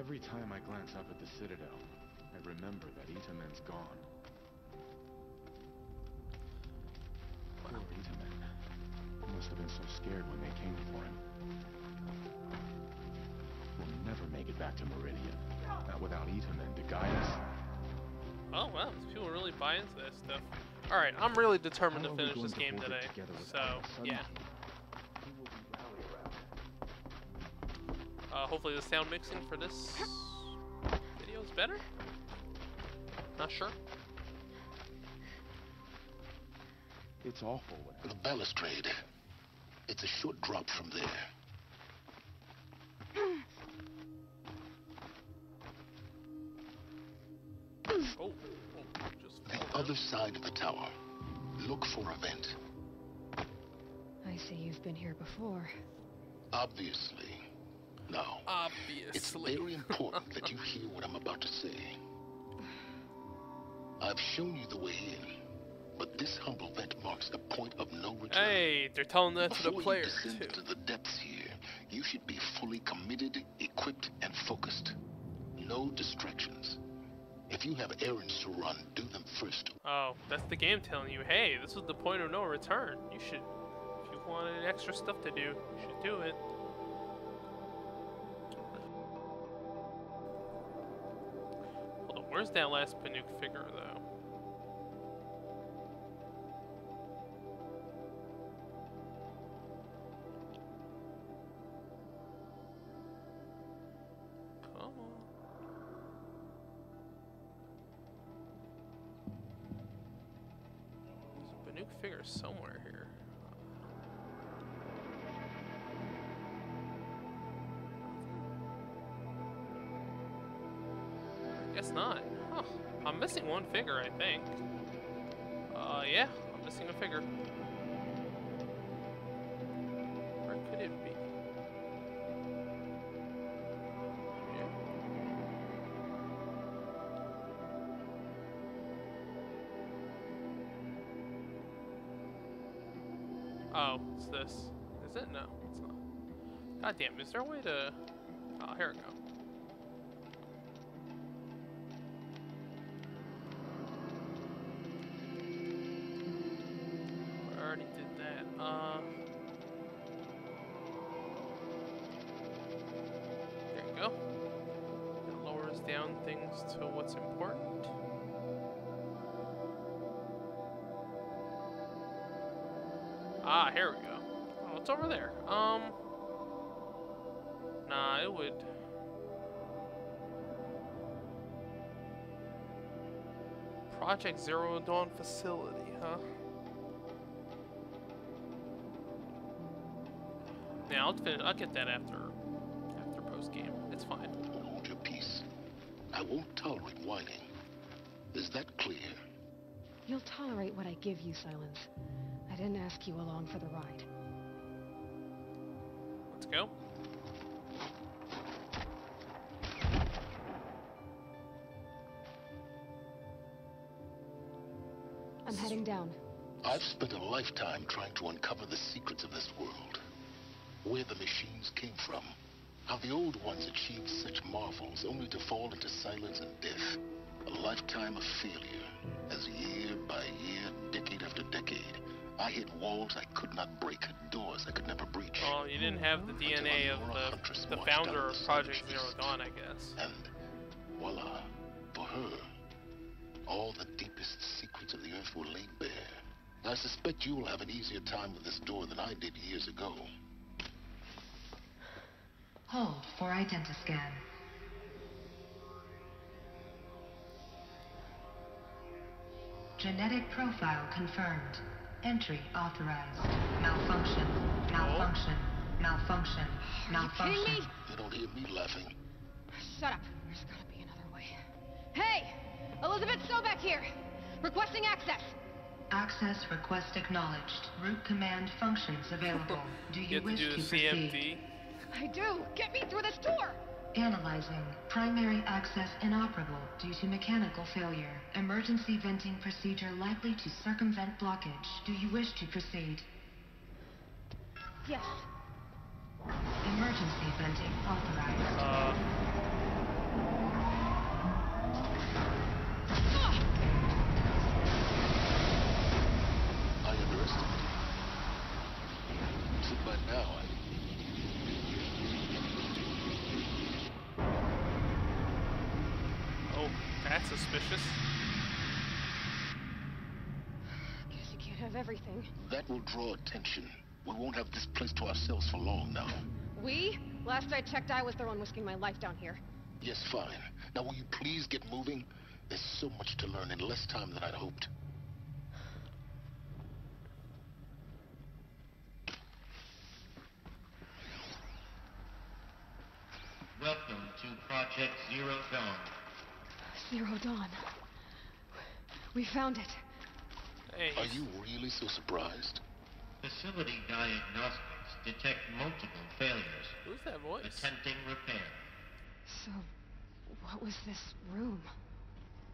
Every time I glance up at the Citadel, I remember that Itamen's gone. Poor Itamen. He must have been so scared when they came for him. We'll never make it back to Meridian. Not without Itamen to guide us. Oh wow, these people really buy into this stuff. Alright, I'm really determined to finish this game today. So, yeah. Hopefully the sound mixing for this video is better? Not sure. It's awful. The balustrade. It's a short drop from there. Oh, just the other side of the tower. Look for a vent. I see you've been here before. Obviously. Now, it's very important that you hear what I'm about to say. I've shown you the way in, but this humble vent marks a point of no return. Hey, they're telling that to the players too. Before you descend into the depths here, you should be fully committed, equipped, and focused. No distractions. If you have errands to run, do them first. Oh, that's the game telling you, hey, this is the point of no return. You should, if you wanted extra stuff to do, you should do it. Hold on, where's that last Banuk figure, though? Figure somewhere here. Guess not. Huh. I'm missing one figure, I think. Yeah, I'm missing a figure. Where could it be? Oh, it's this. Is it? No, it's not. God damn, is there a way to... Oh, here we go. I already did that. There you go. It lowers down things to what's important. Ah, here we go. Oh, it's over there. Nah, it would... Project Zero Dawn facility, huh? Yeah, I'll get that after post-game. It's fine. Hold your peace. I won't tolerate whining. Is that clear? You'll tolerate what I give you, Silence. I didn't ask you along for the ride. Let's go. I'm heading down. I've spent a lifetime trying to uncover the secrets of this world. Where the machines came from. How the old ones achieved such marvels only to fall into silence and death. A lifetime of failure. As year by year, decade after decade, I hit walls I could not break, doors I could never breach. Oh, you didn't have the DNA of the founder of Project Zero Dawn, I guess. And voila, for her, all the deepest secrets of the Earth were laid bare. I suspect you will have an easier time with this door than I did years ago. Hold for identiscan. Genetic profile confirmed. Entry authorized. Malfunction. Malfunction. Malfunction. Malfunction. Are you kidding me? They don't hear me laughing. Shut up. There's gotta be another way. Hey! Elizabeth Sobek here! Requesting access! Access request acknowledged. Root command functions available. Do you wish to proceed? I do! Get me through this door! Analyzing. Primary access inoperable due to mechanical failure. Emergency venting procedure likely to circumvent blockage. Do you wish to proceed? Yes. Emergency venting authorized. That's suspicious. Guess you can't have everything. That will draw attention. We won't have this place to ourselves for long now. We? Last I checked, I was the one risking my life down here. Yes, fine. Now will you please get moving? There's so much to learn in less time than I'd hoped. Welcome to Project Zero Dawn. Zero Dawn. We found it. Hey. Are you really so surprised? Facility diagnostics detect multiple failures, Who's that voice? attempting repair. So, what was this room?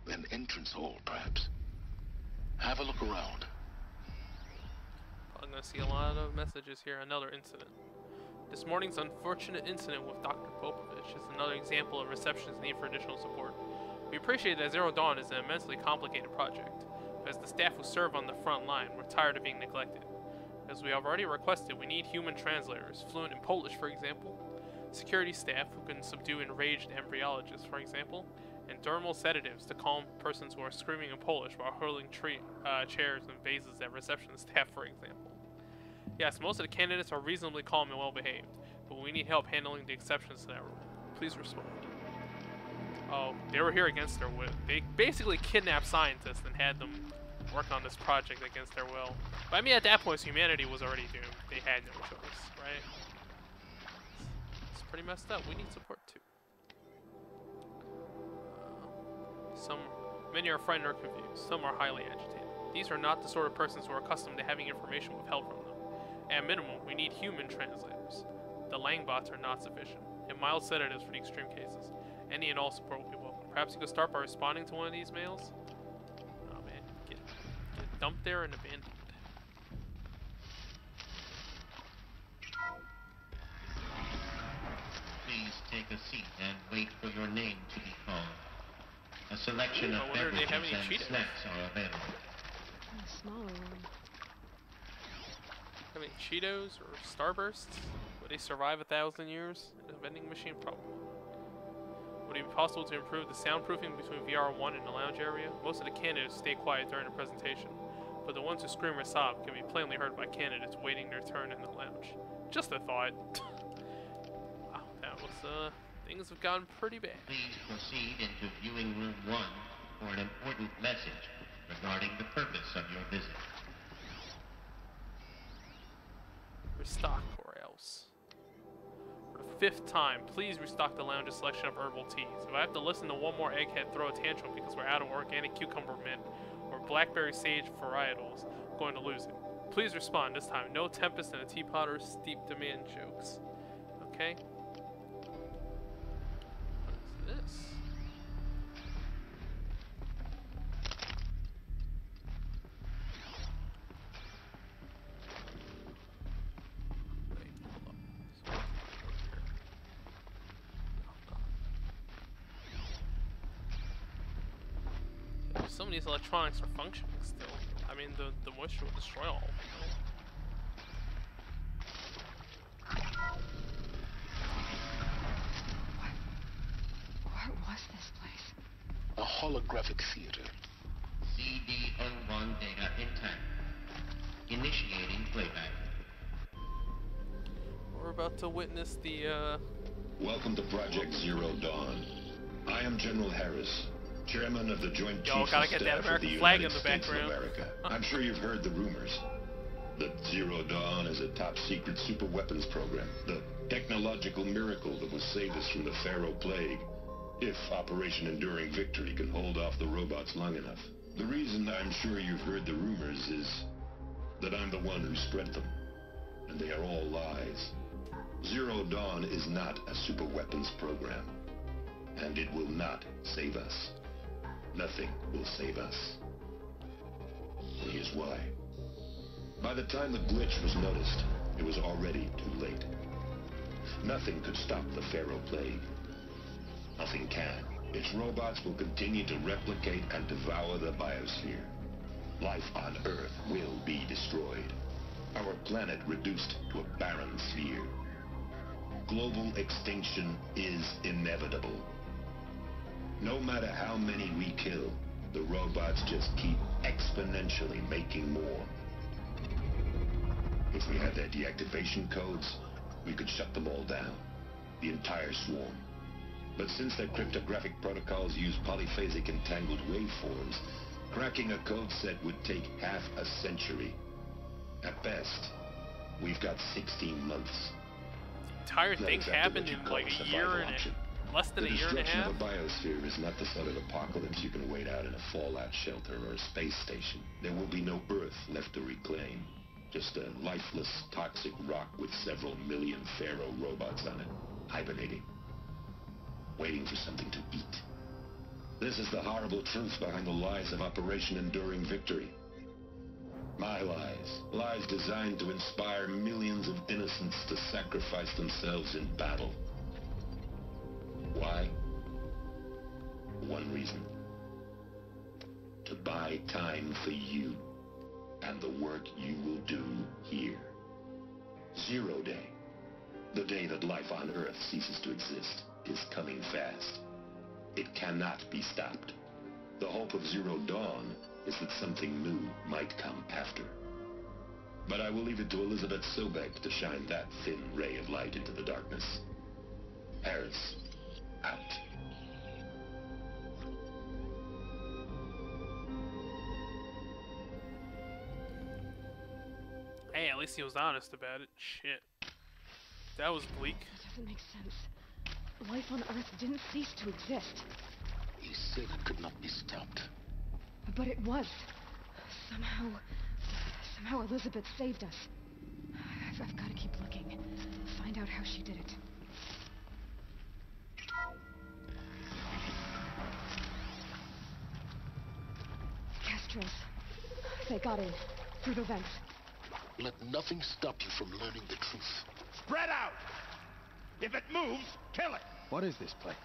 An entrance hall, perhaps. Have a look around. I'm gonna see a lot of messages here. Another incident. This morning's unfortunate incident with Dr. Popovich is another example of reception's need for additional support. We appreciate that Zero Dawn is an immensely complicated project, but as the staff who serve on the front line, we're tired of being neglected. As we have already requested, we need human translators, fluent in Polish, for example, security staff who can subdue enraged embryologists, for example, and dermal sedatives to calm persons who are screaming in Polish while hurling chairs and vases at reception staff, for example. Yes, most of the candidates are reasonably calm and well-behaved, but we need help handling the exceptions to that rule. Please respond. Oh, they were here against their will. They basically kidnapped scientists and had them work on this project against their will. But I mean, at that point, humanity was already doomed. They had no choice, right? It's pretty messed up. We need support too. Many are frightened or confused. Some are highly agitated. These are not the sort of persons who are accustomed to having information withheld from them. At minimum, we need human translators. The Langbots are not sufficient, and mild sedatives for the extreme cases. Any and all support will be welcome. Perhaps you could start by responding to one of these mails? Oh man, get dumped there and abandoned. Please take a seat and wait for your name to be called. A selection of beverages and snacks are available. A smaller one. Have any Cheetos or Starbursts? Would they survive 1,000 years in a vending machine? Probably. Would it be possible to improve the soundproofing between VR1 and the lounge area? Most of the candidates stay quiet during the presentation, but the ones who scream or sob can be plainly heard by candidates waiting their turn in the lounge. Just a thought. Wow, that was, things have gotten pretty bad. Please proceed into viewing room 1 for an important message regarding the purpose of your visit. Restock or else. For the 5th time, please restock the lounge's selection of herbal teas. If I have to listen to one more egghead throw a tantrum because we're out of organic cucumber mint or blackberry sage varietals, I'm going to lose it. Please respond this time. No tempest in a teapot or steep demand jokes. Okay? What is this? Some of these electronics are functioning still. I mean, the moisture will destroy all of them. What was this place? A holographic theater. CD01 data intact. Initiating playback. We're about to witness the, Welcome to Project Zero Dawn. I am General Harris, Chairman of the Joint Chiefs of Staff of the United States of America. I'm sure you've heard the rumors that Zero Dawn is a top-secret superweapons program, the technological miracle that will save us from the Pharaoh Plague, if Operation Enduring Victory can hold off the robots long enough. The reason I'm sure you've heard the rumors is that I'm the one who spread them, and they are all lies. Zero Dawn is not a superweapons program, and it will not save us. Nothing will save us. And here's why. By the time the glitch was noticed, it was already too late. Nothing could stop the Pharaoh Plague. Nothing can. Its robots will continue to replicate and devour the biosphere. Life on Earth will be destroyed. Our planet reduced to a barren sphere. Global extinction is inevitable. No matter how many we kill, the robots just keep exponentially making more. If we had their deactivation codes, we could shut them all down. The entire swarm. But since their cryptographic protocols use polyphasic entangled waveforms, cracking a code set would take half a century. At best, we've got 16 months. Entire thing happened in like a year and less than a year and a half. The destruction of a biosphere is not the sort of apocalypse you can wait out in a fallout shelter or a space station. There will be no Earth left to reclaim. Just a lifeless, toxic rock with several million Pharaoh robots on it, hibernating, waiting for something to eat. This is the horrible truth behind the lies of Operation Enduring Victory. My lies. Lies designed to inspire millions of innocents to sacrifice themselves in battle. Why? One reason. To buy time for you and the work you will do here. Zero Day. The day that life on Earth ceases to exist is coming fast. It cannot be stopped. The hope of Zero Dawn is that something new might come after. But I will leave it to Elizabeth Sobek to shine that thin ray of light into the darkness. Harris, out. Hey, at least he was honest about it. Shit. That was bleak. That doesn't make sense. Life on Earth didn't cease to exist. He said it could not be stopped. But it was. Somehow Elizabeth saved us. I've got to keep looking. Find out how she did it. Castros. They got in. Through the vents. Let nothing stop you from learning the truth. Spread out! If it moves, kill it! What is this place?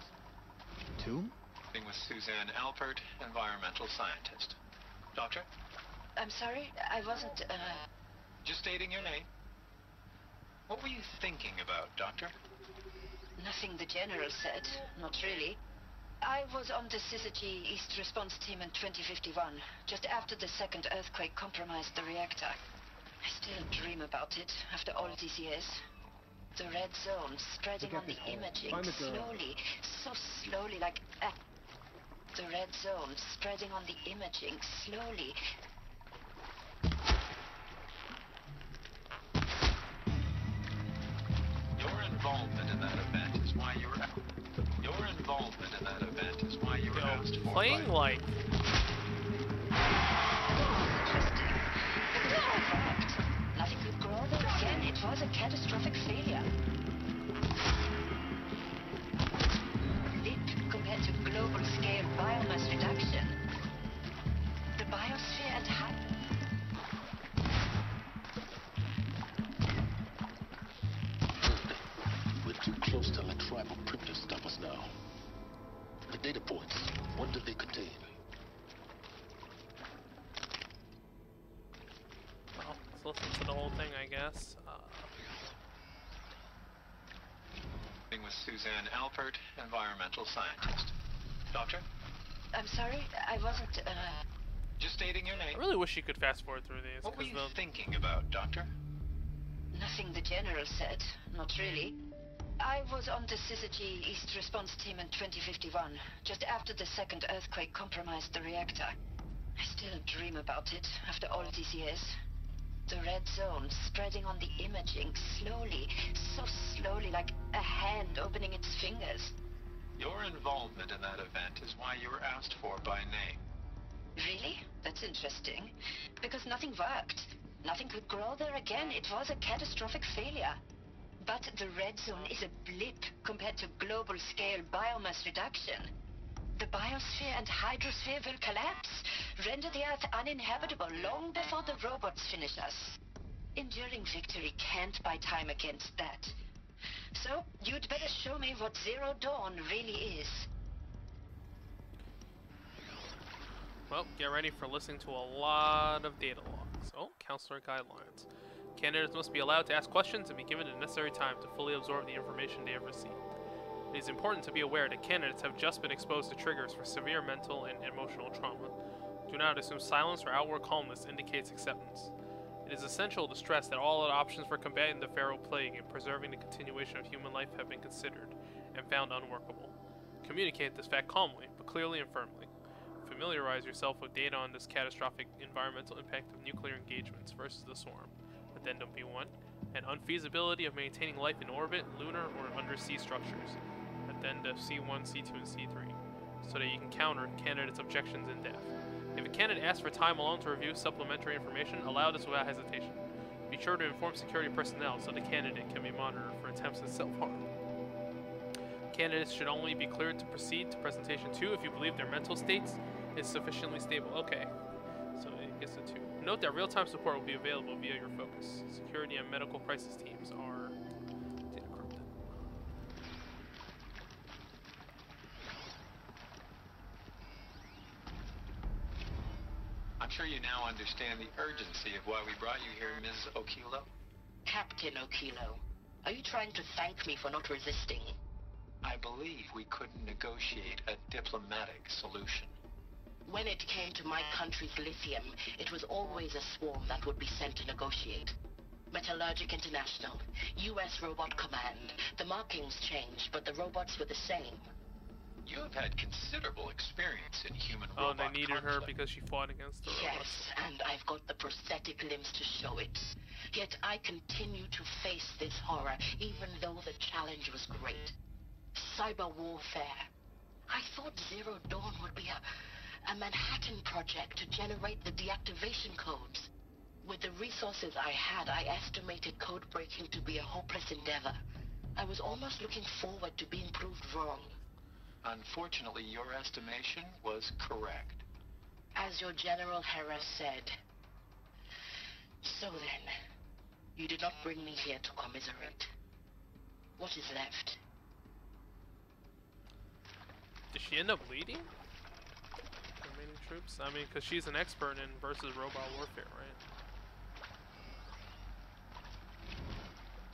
Tomb? With Suzanne Alpert, environmental scientist. Doctor? I'm sorry, I wasn't, Just stating your name. What were you thinking about, Doctor? Nothing the General said, not really. I was on the Syzygy East Response Team in 2051, just after the second earthquake compromised the reactor. I still dream about it, after all these years. The red zone spreading on the imaging, slowly, so slowly, like... the red zone spreading on the imaging, slowly. Your involvement in that event is why you were... Your involvement in that event is why you were asked for... Playing like... Nothing could grow there again. It was a catastrophic failure. Compared to global-scale biomass reduction. The biosphere and We're too close to let tribal printers stop us now. The data points, what do they contain? Well, let's listen to the whole thing, I guess. With Suzanne Alpert, environmental scientist. Doctor? I'm sorry, I wasn't, Just stating your name. I really wish you could fast forward through these. What were you thinking about, Doctor? Nothing the General said, not really. I was on the Syzygy East Response Team in 2051, just after the second earthquake compromised the reactor. I still dream about it, after all these years. The red zone spreading on the imaging, slowly, so slowly, like a hand opening its fingers. Your involvement in that event is why you were asked for by name. Really? That's interesting. Because nothing worked. Nothing could grow there again. It was a catastrophic failure. But the red zone is a blip compared to global-scale biomass reduction. The biosphere and hydrosphere will collapse, render the Earth uninhabitable long before the robots finish us. Enduring Victory can't buy time against that. So, you'd better show me what Zero Dawn really is. Well, get ready for listening to a lot of data logs. Oh, counselor guidelines. Candidates must be allowed to ask questions and be given the necessary time to fully absorb the information they have received. It is important to be aware that candidates have just been exposed to triggers for severe mental and emotional trauma. Do not assume silence or outward calmness indicates acceptance. It is essential to stress that all other options for combating the feral plague and preserving the continuation of human life have been considered and found unworkable. Communicate this fact calmly, but clearly and firmly. Familiarize yourself with data on this catastrophic environmental impact of nuclear engagements versus the swarm, Addendum B1, and unfeasibility of maintaining life in orbit, lunar, or undersea structures, Addenda C1, C2, and C3, so that you can counter candidates' objections in depth. If a candidate asks for time alone to review supplementary information, allow this without hesitation. Be sure to inform security personnel so the candidate can be monitored for attempts at self-harm. Candidates should only be cleared to proceed to presentation 2 if you believe their mental states is sufficiently stable. Okay, so it gets to 2. Note that real-time support will be available via your focus. Security and medical crisis teams are data corrupted. I'm sure you now understand the urgency of why we brought you here, Ms. Okilo. Captain Okilo, are you trying to thank me for not resisting? I believe we couldn't negotiate a diplomatic solution. When it came to my country's lithium, it was always a swarm that would be sent to negotiate. Metallurgic International, U.S. Robot Command. The markings changed, but the robots were the same. You have had considerable experience in human-robot they needed conflict. her because she fought against the robots. Yes, and I've got the prosthetic limbs to show it. Yet I continue to face this horror, even though the challenge was great. Cyber warfare. I thought Zero Dawn would be a Manhattan project to generate the deactivation codes. With the resources I had, I estimated code breaking to be a hopeless endeavor. I was almost looking forward to being proved wrong. Unfortunately, your estimation was correct. As your General Harris said. So then, you did not bring me here to commiserate. What is left? Did she end up leading? Remaining troops? I mean, because she's an expert in versus robot warfare, right?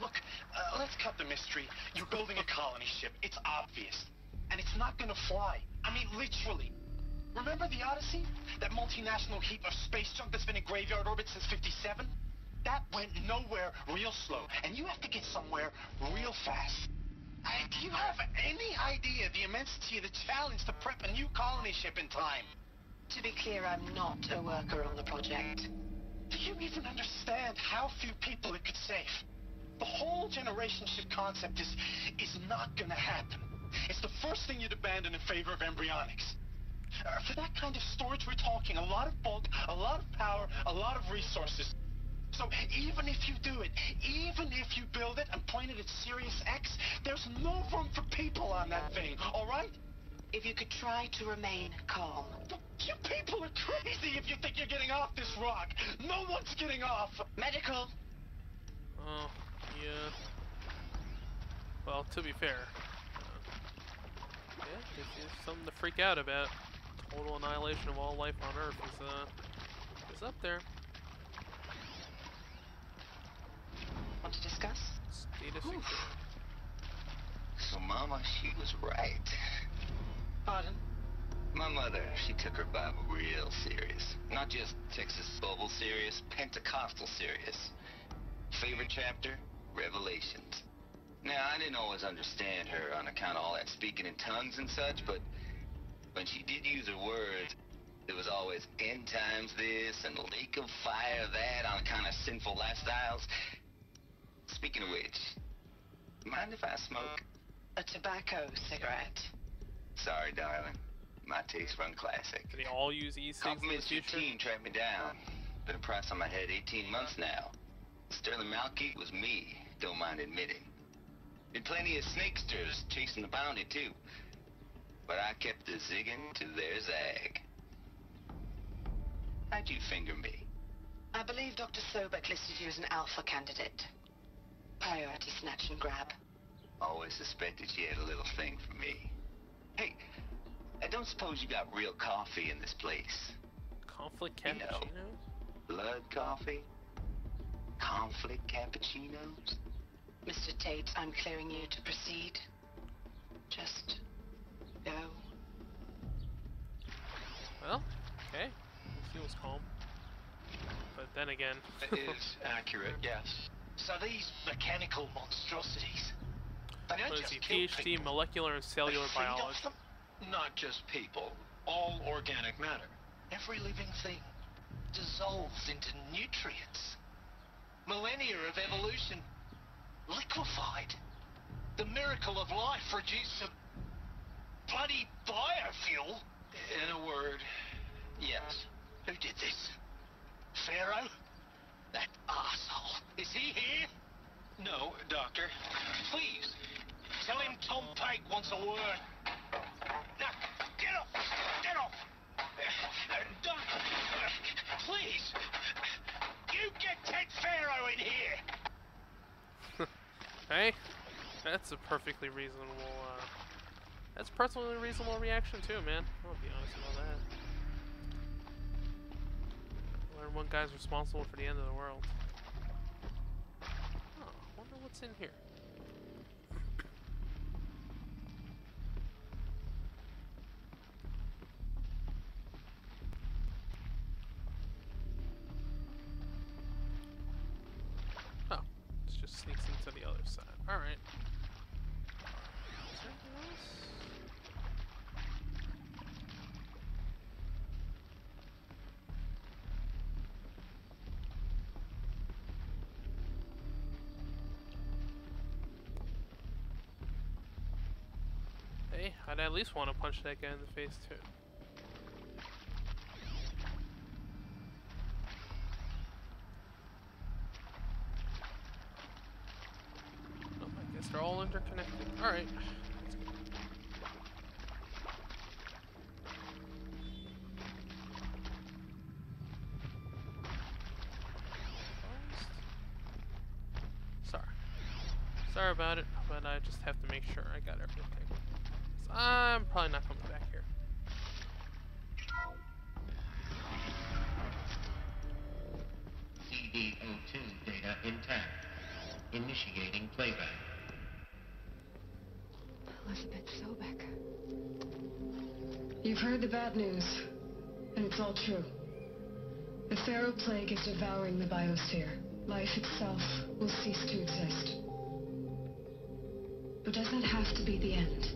Look, let's cut the mystery. You're building a colony ship. It's obvious. And it's not gonna fly. I mean, literally. Remember the Odyssey? That multinational heap of space junk that's been in graveyard orbit since '57? That went nowhere real slow. And you have to get somewhere real fast. Do you have any idea the immensity of the challenge to prep a new colony ship in time? To be clear, I'm not a worker on the project. Do you even understand how few people it could save? The whole generation ship concept is not gonna happen. It's the first thing you'd abandon in favor of embryonics. For that kind of storage, we're talking a lot of bulk, a lot of power, a lot of resources. So even if you do it, even if you build it and point it at Sirius X, there's no room for people on that thing, all right? If you could try to remain calm. You people are crazy if you think you're getting off this rock. No one's getting off. Medical. Oh, yeah. Well, to be fair, yeah, this is something to freak out about. Total annihilation of all life on Earth is up there. Want to discuss? Data security. So, Mama, she was right. Pardon? My mother, she took her Bible real serious. Not just Texas Bible serious, Pentecostal serious. Favorite chapter? Revelations. Now, I didn't always understand her on account of all that speaking in tongues and such, but when she did use her words, there was always end times this and lake of fire that on account of sinful lifestyles. Speaking of which, mind if I smoke? A tobacco cigarette. Sorry, darling. My taste run classic. Do they all use e-cigs in the Compliments your future? team tracked me down. Been a price on my head 18 months now. Sterling Malkeet was me, don't mind admitting. Been plenty of snakesters chasing the bounty, too. But I kept the zigging to their zag. How'd you finger me? I believe Dr. Sobek listed you as an alpha candidate. Priority snatch and grab. Always suspected she had a little thing for me. Hey, I don't suppose you got real coffee in this place? Conflict You know, cappuccinos? blood coffee? Conflict cappuccinos? Mr. Tate, I'm clearing you to proceed. Just go. Well, okay. He was calm. But then again... It is accurate, yes. So these mechanical monstrosities, they don't What is just he? kill PhD, people, molecular and cellular they feed off biology. them. Not just people, all organic matter. Every living thing dissolves into nutrients. Millennia of evolution liquefied. The miracle of life reduced to bloody biofuel. In a word, yes. Who did this? Pharaoh? That arsehole. Is he here? No, Doctor. Please, tell him Tom Pike wants a word. Now, get off! Get off! Doctor, please, you get Ted Pharaoh in here! Hey, that's a perfectly reasonable, that's a personally reasonable reaction too, man. I'll be honest about that. Learn one guy's responsible for the end of the world. Oh, I wonder what's in here. Oh, it just sneaks into the other side. Alright. Is there anything else? Hey, I'd at least want to punch that guy in the face too. Oh, I guess they're all interconnected. Alright. Sorry about it, but I just have to make sure I got everything. So I'm probably not coming back here. CD02 data intact. Initiating playback. Elizabeth Sobek. You've heard the bad news, and it's all true. The Pharaoh Plague is devouring the biosphere. Life itself will cease to exist. But does that have to be the end?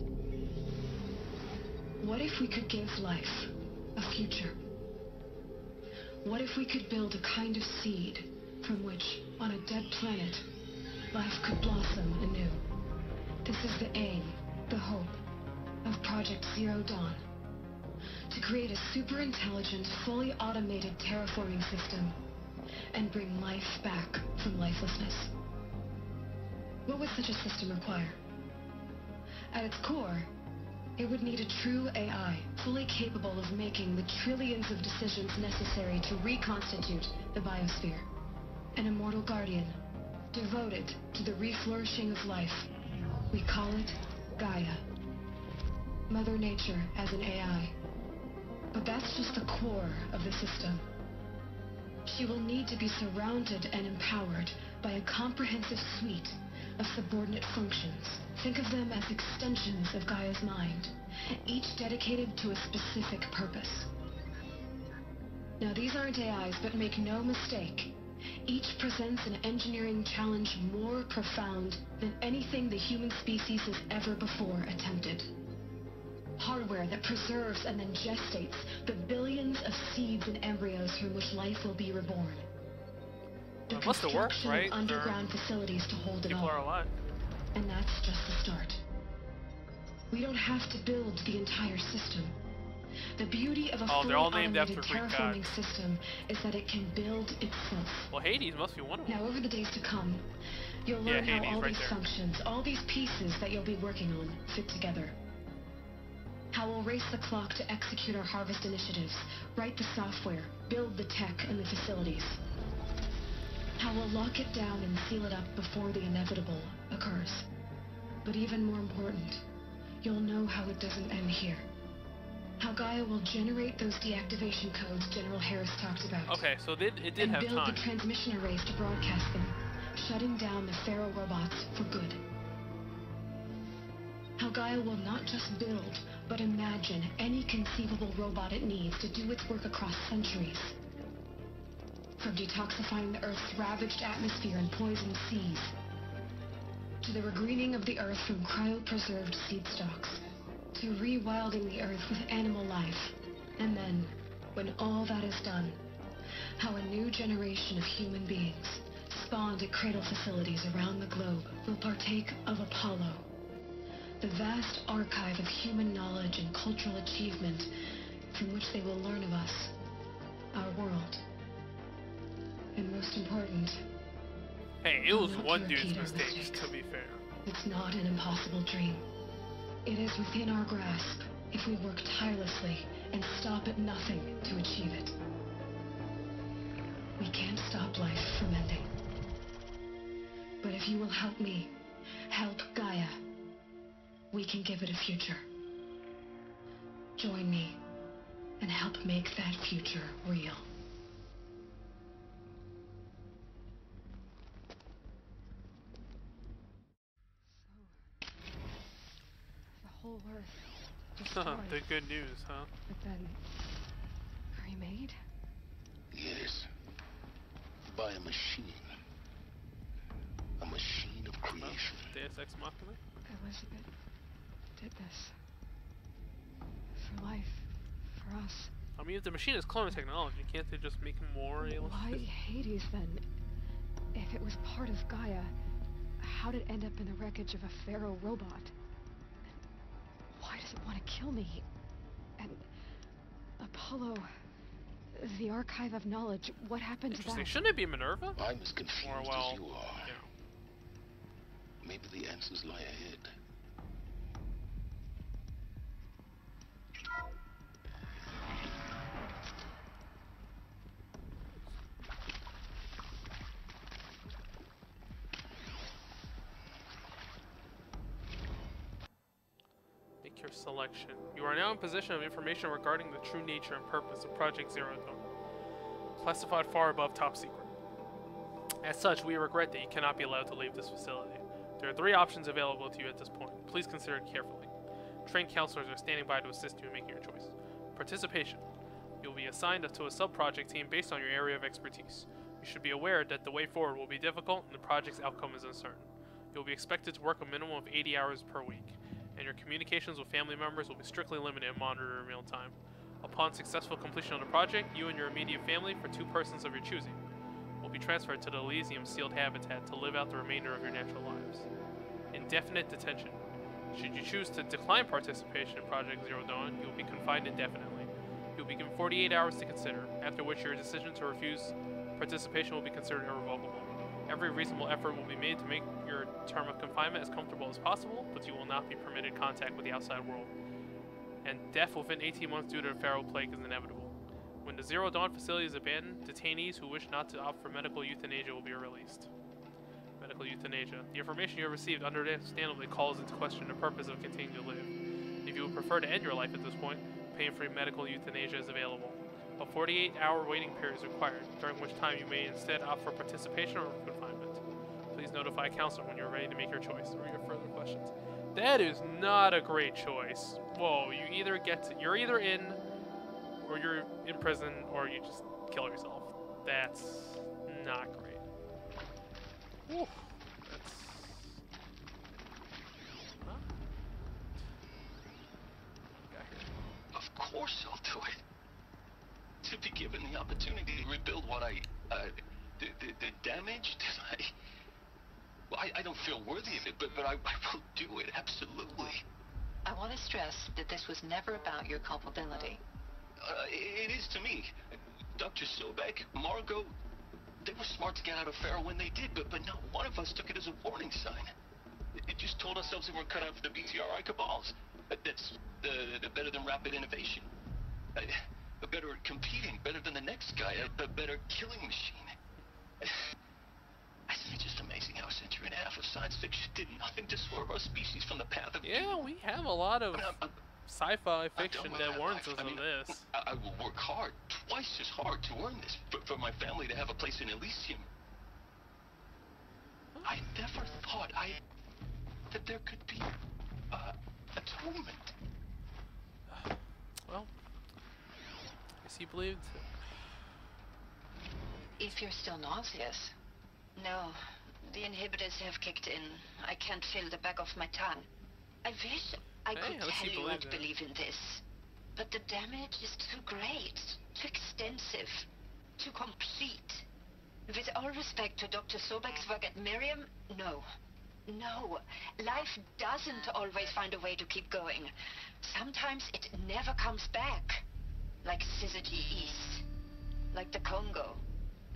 What if we could give life a future? What if we could build a kind of seed from which, on a dead planet, life could blossom anew? This is the aim, the hope, of Project Zero Dawn. To create a super-intelligent, fully automated terraforming system and bring life back from lifelessness. What would such a system require? At its core, it would need a true AI, fully capable of making the trillions of decisions necessary to reconstitute the biosphere. An immortal guardian, devoted to the reflourishing of life. We call it Gaia. Mother Nature as an AI. But that's just the core of the system. She will need to be surrounded and empowered by a comprehensive suite of subordinate functions. Think of them as extensions of Gaia's mind, each dedicated to a specific purpose. Now these aren't AIs, but make no mistake, each presents an engineering challenge more profound than anything the human species has ever before attempted. Hardware that preserves and then gestates the billions of seeds and embryos from which life will be reborn. The must have worked, right? Of underground facilities to hold it all. People are alive. And that's just the start. We don't have to build the entire system. The beauty of a fully automated terraforming system is that it can build itself. Well, Hades must be one of them. Now, over the days to come, you'll learn how all these functions, all these pieces that you'll be working on, fit together. How we'll race the clock to execute our harvest initiatives, write the software, build the tech and the facilities. How we'll lock it down and seal it up before the inevitable occurs. But even more important, you'll know how it doesn't end here. How Gaia will generate those deactivation codes General Harris talked about. Okay, so it did have time. And build the transmission arrays to broadcast them, shutting down the Pharaoh robots for good. How Gaia will not just build, but imagine any conceivable robot it needs to do its work across centuries. From detoxifying the Earth's ravaged atmosphere and poisoned seas, to the regreening of the Earth from cryopreserved seed stalks, to rewilding the Earth with animal life. And then, when all that is done, how a new generation of human beings, spawned at cradle facilities around the globe, will partake of Apollo, the vast archive of human knowledge and cultural achievement from which they will learn of us, our world. And most important, hey, it was one dude's mistakes, to be fair. It's not an impossible dream. It is within our grasp if we work tirelessly and stop at nothing to achieve it. We can't stop life from ending. But if you will help me, help Gaia, we can give it a future. Join me and help make that future real. Whole Earth destroyed. The good news, huh? But then remade? Yes. By a machine. A machine of creation. Deus Ex Machina? Elizabeth did this. For life. For us. I mean, if the machine is clone technology, can't they just make more aliens? Why Hades then? If it was part of Gaia, how did it end up in the wreckage of a Pharaoh robot? Why does it want to kill me? And Apollo, the archive of knowledge, what happened to that? Shouldn't it be Minerva? I'm as confused or, well, as you are. Yeah. Maybe the answers lie ahead. Your selection. You are now in possession of information regarding the true nature and purpose of Project Zero Dawn, classified far above top secret. As such, we regret that you cannot be allowed to leave this facility. There are 3 options available to you at this point. Please consider it carefully. Trained counselors are standing by to assist you in making your choice. Participation. You will be assigned to a sub-project team based on your area of expertise. You should be aware that the way forward will be difficult and the project's outcome is uncertain. You will be expected to work a minimum of 80 hours per week, and your communications with family members will be strictly limited and monitored in real time. Upon successful completion of the project, you and your immediate family, for 2 persons of your choosing, will be transferred to the Elysium sealed habitat to live out the remainder of your natural lives. Indefinite detention. Should you choose to decline participation in Project Zero Dawn, you will be confined indefinitely. You will be given 48 hours to consider, after which your decision to refuse participation will be considered irrevocable. Every reasonable effort will be made to make your term of confinement as comfortable as possible, but you will not be permitted contact with the outside world. And death within 18 months due to the Pharaoh plague is inevitable. When the Zero Dawn facility is abandoned, detainees who wish not to opt for medical euthanasia will be released. Medical euthanasia. The information you have received understandably calls into question the purpose of continuing to live. If you would prefer to end your life at this point, pain-free medical euthanasia is available. A 48-hour waiting period is required, during which time you may instead opt for participation or confinement. Please notify a counselor when you're ready to make your choice or your further questions. That is not a great choice. Whoa, you're either in, or you're in prison, or you just kill yourself. That's not great. Ooh, that's... Huh? Of course I'll do it. To be given the opportunity to rebuild what the damage that I don't feel worthy of it, but I will do it, absolutely. I want to stress that this was never about your culpability. It is to me. Dr. Sobek, Margot, they were smart to get out of Pharaoh when they did, but not one of us took it as a warning sign. It just told ourselves we were cut out for the BTRI cabals. That's better than rapid innovation. Better at competing, better than the next guy, a better killing machine. It's just amazing how a century and a half of science fiction did nothing to swerve our species from the path of... Yeah, we have a lot of sci-fi fiction that warns us of this. I will work hard, twice as hard to earn this, for my family to have a place in Elysium. I never thought that there could be atonement. Well, is he believed? If you're still nauseous. No, the inhibitors have kicked in. I can't feel the back of my tongue. I wish I could tell you I'd believe in this. But the damage is too great, too extensive, too complete. With all respect to Dr. Sobek's work at Miriam, no. No, life doesn't always find a way to keep going. Sometimes it never comes back. Like Syzygy East. Like the Congo.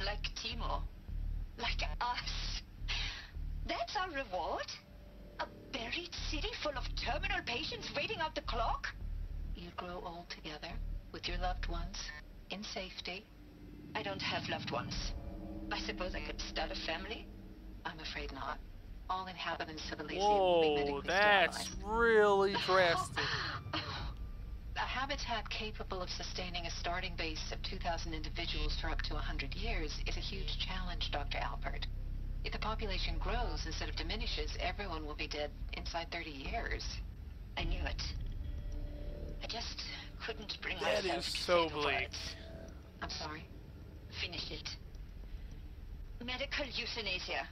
Like Timor. Like us. That's our reward? A buried city full of terminal patients waiting out the clock? You grow old together, with your loved ones, in safety. I don't have loved ones. I suppose I could start a family? I'm afraid not. All inhabitants of Elysium will be medically that's really drastic. A habitat capable of sustaining a starting base of 2,000 individuals for up to 100 years is a huge challenge, Dr. Alpert. If the population grows instead of diminishes, everyone will be dead inside 30 years. I knew it. I just couldn't bring myself That is to so say the bleak. words. I'm sorry. Finish it. Medical euthanasia.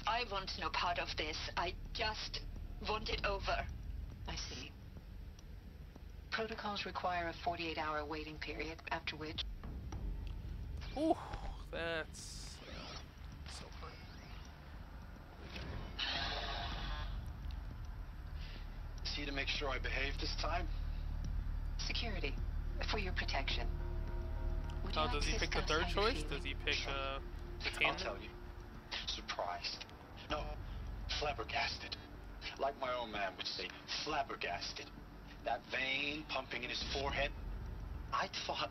I want no part of this. I just want it over. I see. Protocols require a 48-hour waiting period, after which... Ooh, that's so funny. See to make sure I behave this time? Security. For your protection. Would you like Does to he pick the discuss third how you're choice? feeling? Does he pick I'll tell you. Surprised. No, flabbergasted. Like my old man would say, flabbergasted. That vein pumping in his forehead. I thought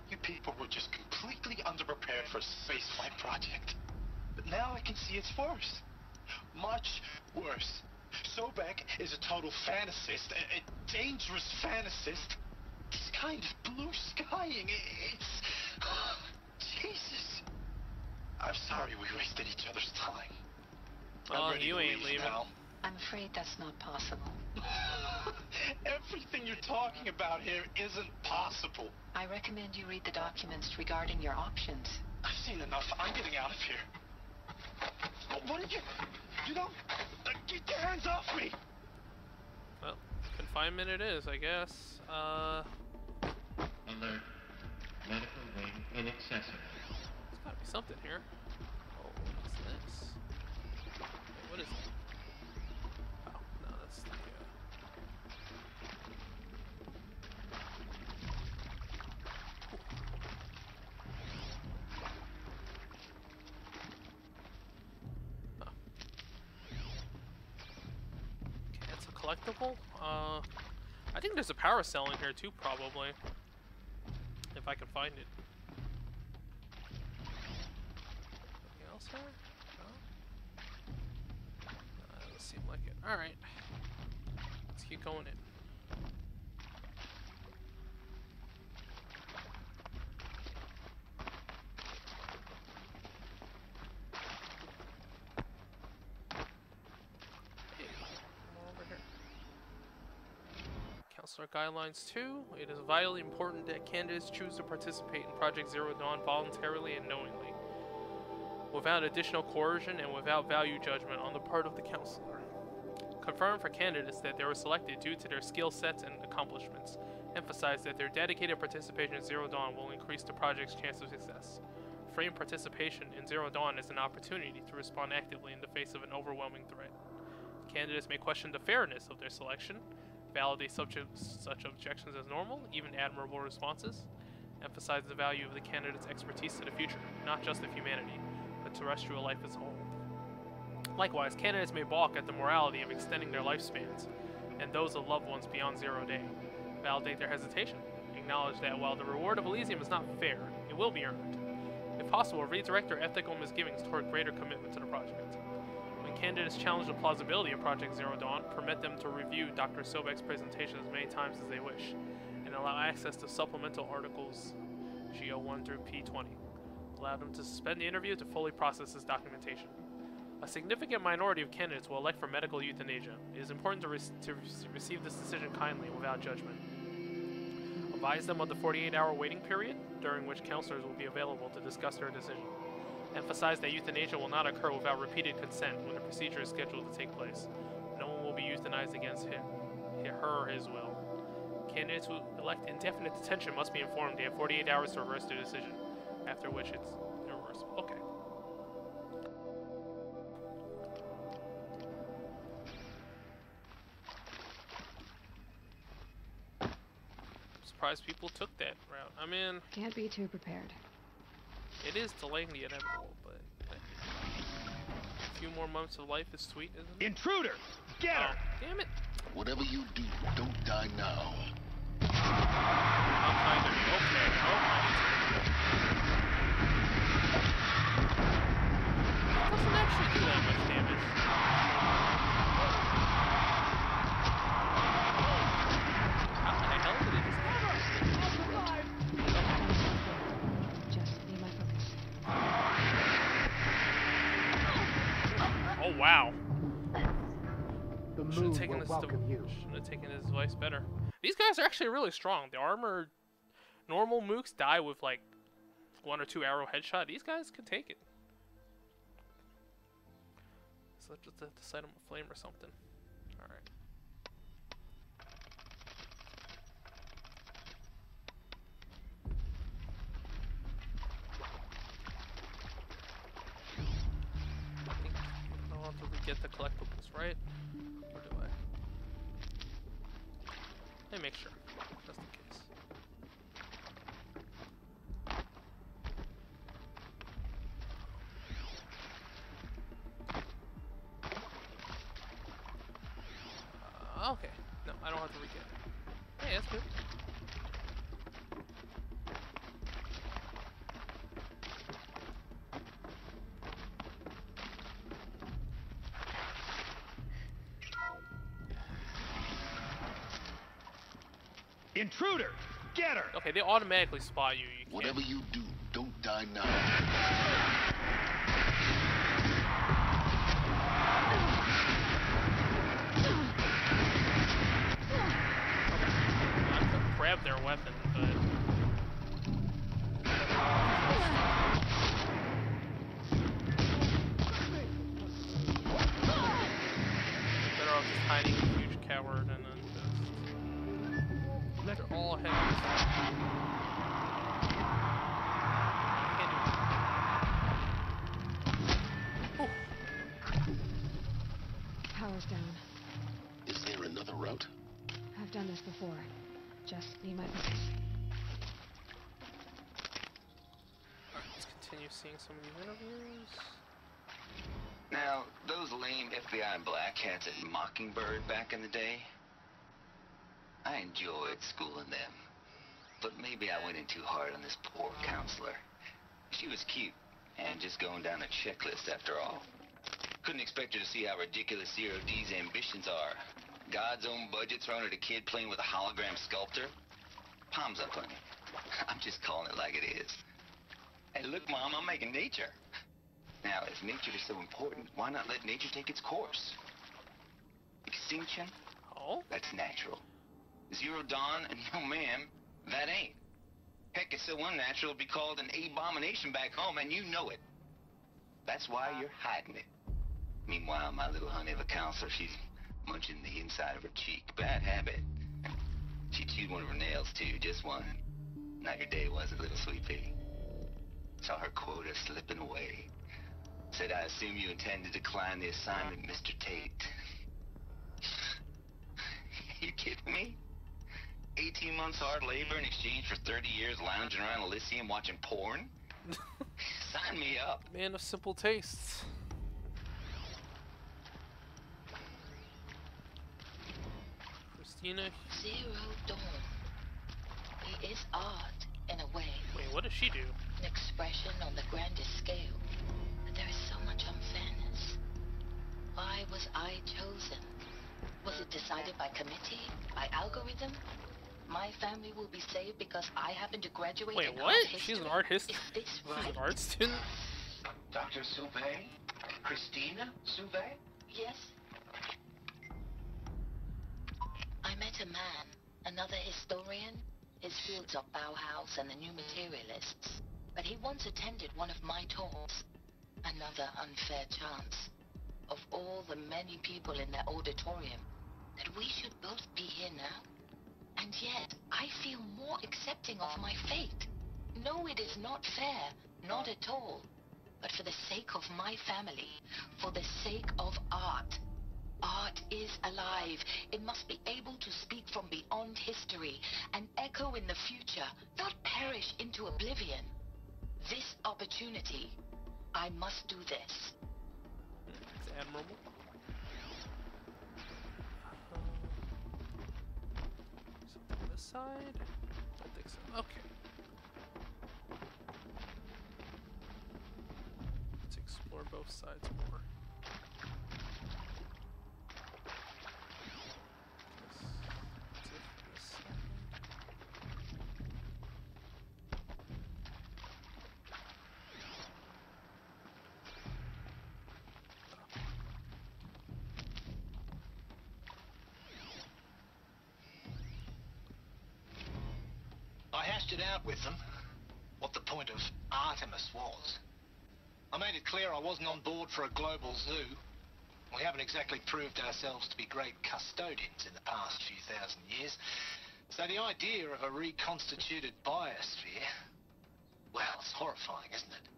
you people were just completely underprepared for a spaceflight project. But now I can see it's worse. Much worse. Sobek is a total fantasist, a dangerous fantasist. This kind of blue skying, it's... Jesus. I'm sorry we wasted each other's time. Oh, you ain't leaving. Now. I'm afraid that's not possible. Everything you're talking about here isn't possible. I recommend you read the documents regarding your options. I've seen enough. I'm getting out of here. What did you... You don't... Get your hands off me! Well, confinement it is, I guess. Alert. Medical wing inaccessible. There's gotta be something here. Oh, what's this? Wait, what is that? Oh, no, that's the, Oh. Okay, that's a collectible. I think there's a power cell in here too, probably. If I can find it. Anything else here? No? Doesn't seem like it. Alright. Let's keep going in. Hey, come over here. Counselor Guidelines 2. It is vitally important that candidates choose to participate in Project Zero Dawn voluntarily and knowingly, without additional coercion and without value judgment on the part of the counselor. Confirm for candidates that they were selected due to their skill sets and accomplishments. Emphasize that their dedicated participation in Zero Dawn will increase the project's chance of success. Frame participation in Zero Dawn as an opportunity to respond actively in the face of an overwhelming threat. Candidates may question the fairness of their selection, validate such objections as normal, even admirable responses. Emphasize the value of the candidate's expertise to the future, not just of humanity, but terrestrial life as a whole. Likewise, candidates may balk at the morality of extending their lifespans and those of loved ones beyond 0 day. Validate their hesitation. Acknowledge that while the reward of Elysium is not fair, it will be earned. If possible, redirect their ethical misgivings toward greater commitment to the project. When candidates challenge the plausibility of Project Zero Dawn, permit them to review Dr. Sobek's presentation as many times as they wish, and allow access to supplemental articles GO1 through P20. Allow them to suspend the interview to fully process this documentation. A significant minority of candidates will elect for medical euthanasia. It is important to receive this decision kindly, without judgment. Advise them of the 48-hour waiting period, during which counselors will be available to discuss their decision. Emphasize that euthanasia will not occur without repeated consent when the procedure is scheduled to take place. No one will be euthanized against her or his will. Candidates who elect indefinite detention must be informed they have 48 hours to reverse their decision, after which it's irreversible. Okay. Surprised people took that route. I mean, can't be too prepared. It is delaying the inevitable, but a few more months of life is sweet, isn't it? Intruder! Get her! Damn it! Whatever you do, don't die now. I'm kind of okay. It doesn't actually do that much damage. How the hell did it just need my focus. Oh wow. Should have taken his advice better. These guys are actually really strong. The armored normal mooks die with like 1 or 2 arrow headshot. These guys can take it. So let's just have to set them a flame or something. Alright. I think I want to get the collectibles, right? Or do I? Let me make sure, just in case. Okay. No, I don't have to re-get it. Hey, that's good. Intruder! Get her! Okay, they automatically spot you. You can't. Whatever you do, don't die now. Grab their weapon, but better off just hiding a huge coward and then just they're all heavy. Power's down. Is there another route? I've done this before. Just need my focus. Alright, let's continue seeing some of these interviews. Now, those lame FBI black hats at Mockingbird back in the day, I enjoyed schooling them. But maybe I went in too hard on this poor counselor. She was cute, and just going down a checklist after all. Couldn't expect her to see how ridiculous Zero D's ambitions are. God's own budget thrown at a kid playing with a hologram sculptor? Palms up, honey. I'm just calling it like it is. Hey, look, Mom, I'm making nature. Now, if nature is so important, why not let nature take its course? Extinction? Oh? That's natural. Zero Dawn, and no, ma'am, that ain't. Heck, it's so unnatural it'd be called an abomination back home, and you know it. That's why you're hiding it. Meanwhile, my little honey of a counselor, she's munching the inside of her cheek. Bad habit. She chewed one of her nails, too, just one. Not your day, was it, little sweet pea? Saw her quota slipping away. Said, I assume you intend to decline the assignment, Mr. Tate. You kidding me? 18 months hard labor in exchange for 30 years lounging around Elysium watching porn? Sign me up. Man of simple tastes. Christina. Zero Dawn. It is art in a way. Wait, what does she do? An expression on the grandest scale. But there is so much unfairness. Why was I chosen? Was it decided by committee? By algorithm? My family will be saved because I happen to graduate in what? art history. She's an art history. Is this right? She's an art student? Dr. Soupé? Christina Souvet? Yes. I met a man, another historian. His fields are Bauhaus and the New Materialists. But he once attended one of my talks. Another unfair chance. Of all the many people in that auditorium, that we should both be here now. And yet, I feel more accepting of my fate. No, it is not fair. Not at all. But for the sake of my family, for the sake of art. Art is alive. It must be able to speak from beyond history and echo in the future, not perish into oblivion. This opportunity, I must do this. It's admirable. Something on this side? Don't think so. Okay. Let's explore both sides more. I hashed it out with them, what the point of Artemis was. I made it clear I wasn't on board for a global zoo. We haven't exactly proved ourselves to be great custodians in the past few thousand years. So the idea of a reconstituted biosphere, well, it's horrifying, isn't it?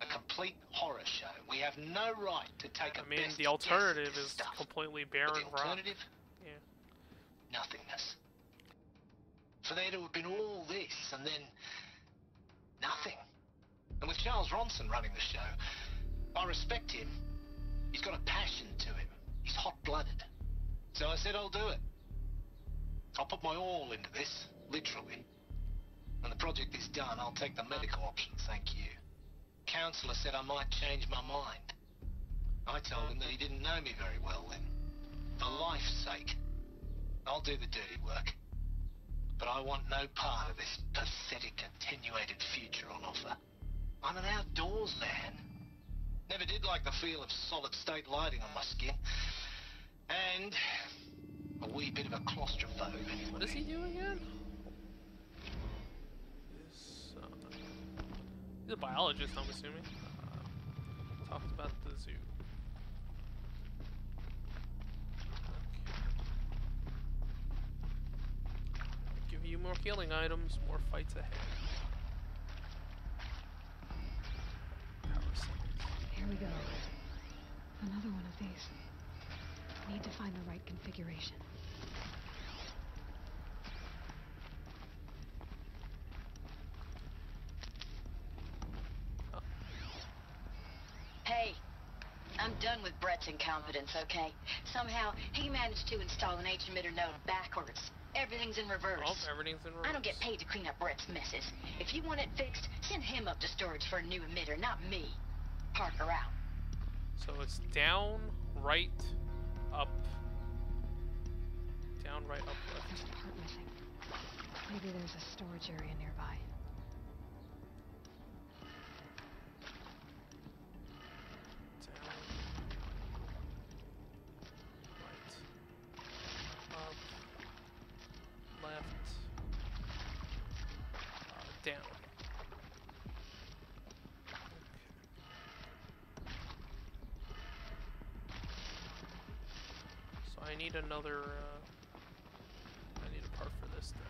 A complete horror show. We have no right to take a I mean, the alternative is completely barren rock. The alternative? Yeah. Nothingness. For there to have been all this, and then nothing. And with Charles Ronson running the show, I respect him. He's got a passion to him. He's hot-blooded. So I said I'll do it. I'll put my all into this, literally. When the project is done, I'll take the medical option, thank you. Counselor said I might change my mind. I told him that he didn't know me very well then. For life's sake, I'll do the dirty work. But I want no part of this pathetic attenuated future on offer. I'm an outdoors man. Never did like the feel of solid-state lighting on my skin. And a wee bit of a claustrophobe anyway. What is he doing again? He's a biologist, I'm assuming. Talks about the zoo. Give you more healing items, more fights ahead. Here we go. Another one of these. Need to find the right configuration. Hey, I'm done with Brett's incompetence, okay? Somehow, he managed to install an H-emitter node backwards. Everything's in reverse. Oh, everything's in reverse. I don't get paid to clean up Brett's messes. If you want it fixed, send him up to storage for a new emitter, not me. Parker out. So it's down, right, up. Down, right, up, left. There's a part missing. Maybe there's a storage area nearby. Down. So I need another, I need a part for this now.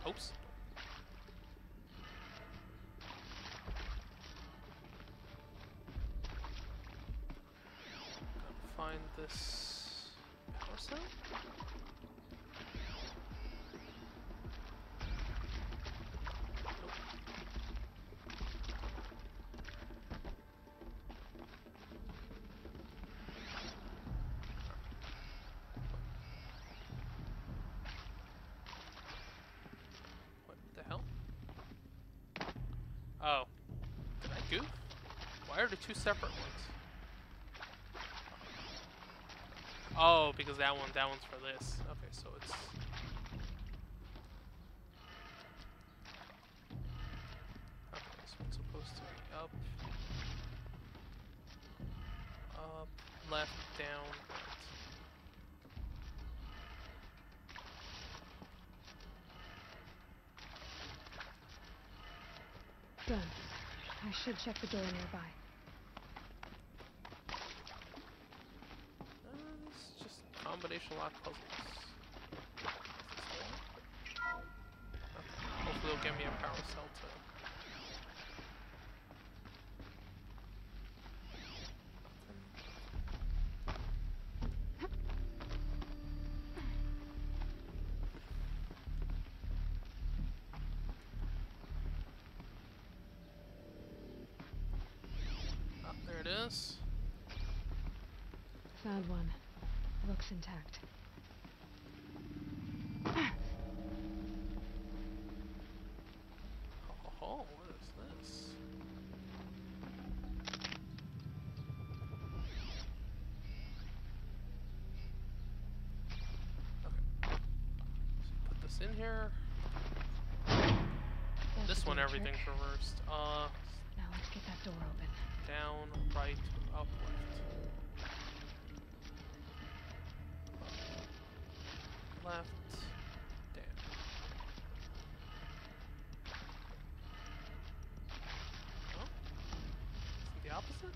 Okay. Oops. Find this power cell? What the hell? Oh. Did I goof? Why are there two separate ones? Oh, because that one's for this. Okay, so it's... Okay, so it's supposed to be up, left, down, right. Done. I should check the door nearby. It's just combination lock puzzles. Okay. Hopefully it'll give me a power cell too. There it is. Found one. Looks intact. Oh, what is this? Okay. So put this in here. This one, everything's reversed. Now let's get that door open. Down, right, up, left. Left, down. Oh? Is it the opposite?